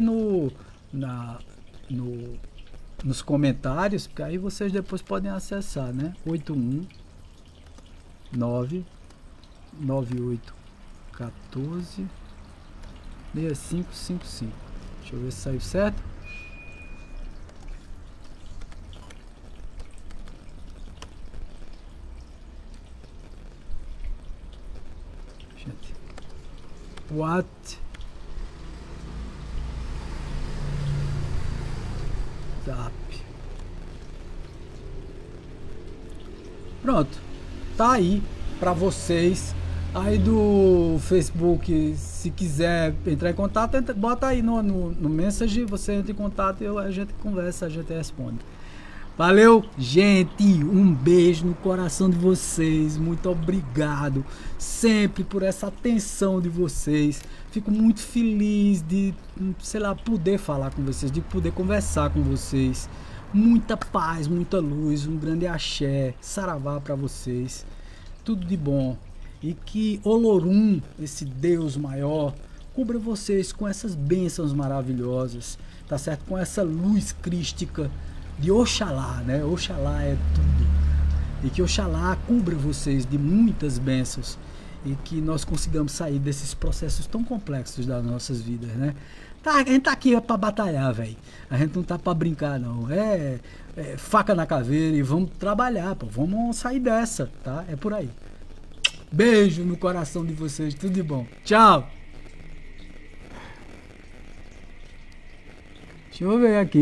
nos comentários, porque aí vocês depois podem acessar, né? 81998146555. Deixa eu ver se saiu certo. Gente, WhatsApp. Pronto, tá aí pra vocês. Aí do Facebook, se quiser entrar em contato, bota aí no message, você entra em contato e a gente conversa, a gente responde. Valeu, gente, um beijo no coração de vocês, muito obrigado sempre por essa atenção de vocês. Fico muito feliz de, sei lá, poder falar com vocês, de poder conversar com vocês. Muita paz, muita luz, um grande axé, saravá para vocês, tudo de bom. E que Olorum, esse Deus maior, cubra vocês com essas bênçãos maravilhosas, tá certo? Com essa luz crística de Oxalá, né? Oxalá é tudo. E que Oxalá cubra vocês de muitas bênçãos e que nós consigamos sair desses processos tão complexos das nossas vidas, né? Tá, a gente tá aqui pra batalhar, velho. A gente não tá pra brincar, não. É faca na caveira e vamos trabalhar, pô. Vamos sair dessa, tá? É por aí. Beijo no coração de vocês, tudo de bom. Tchau! Deixa eu ver aqui.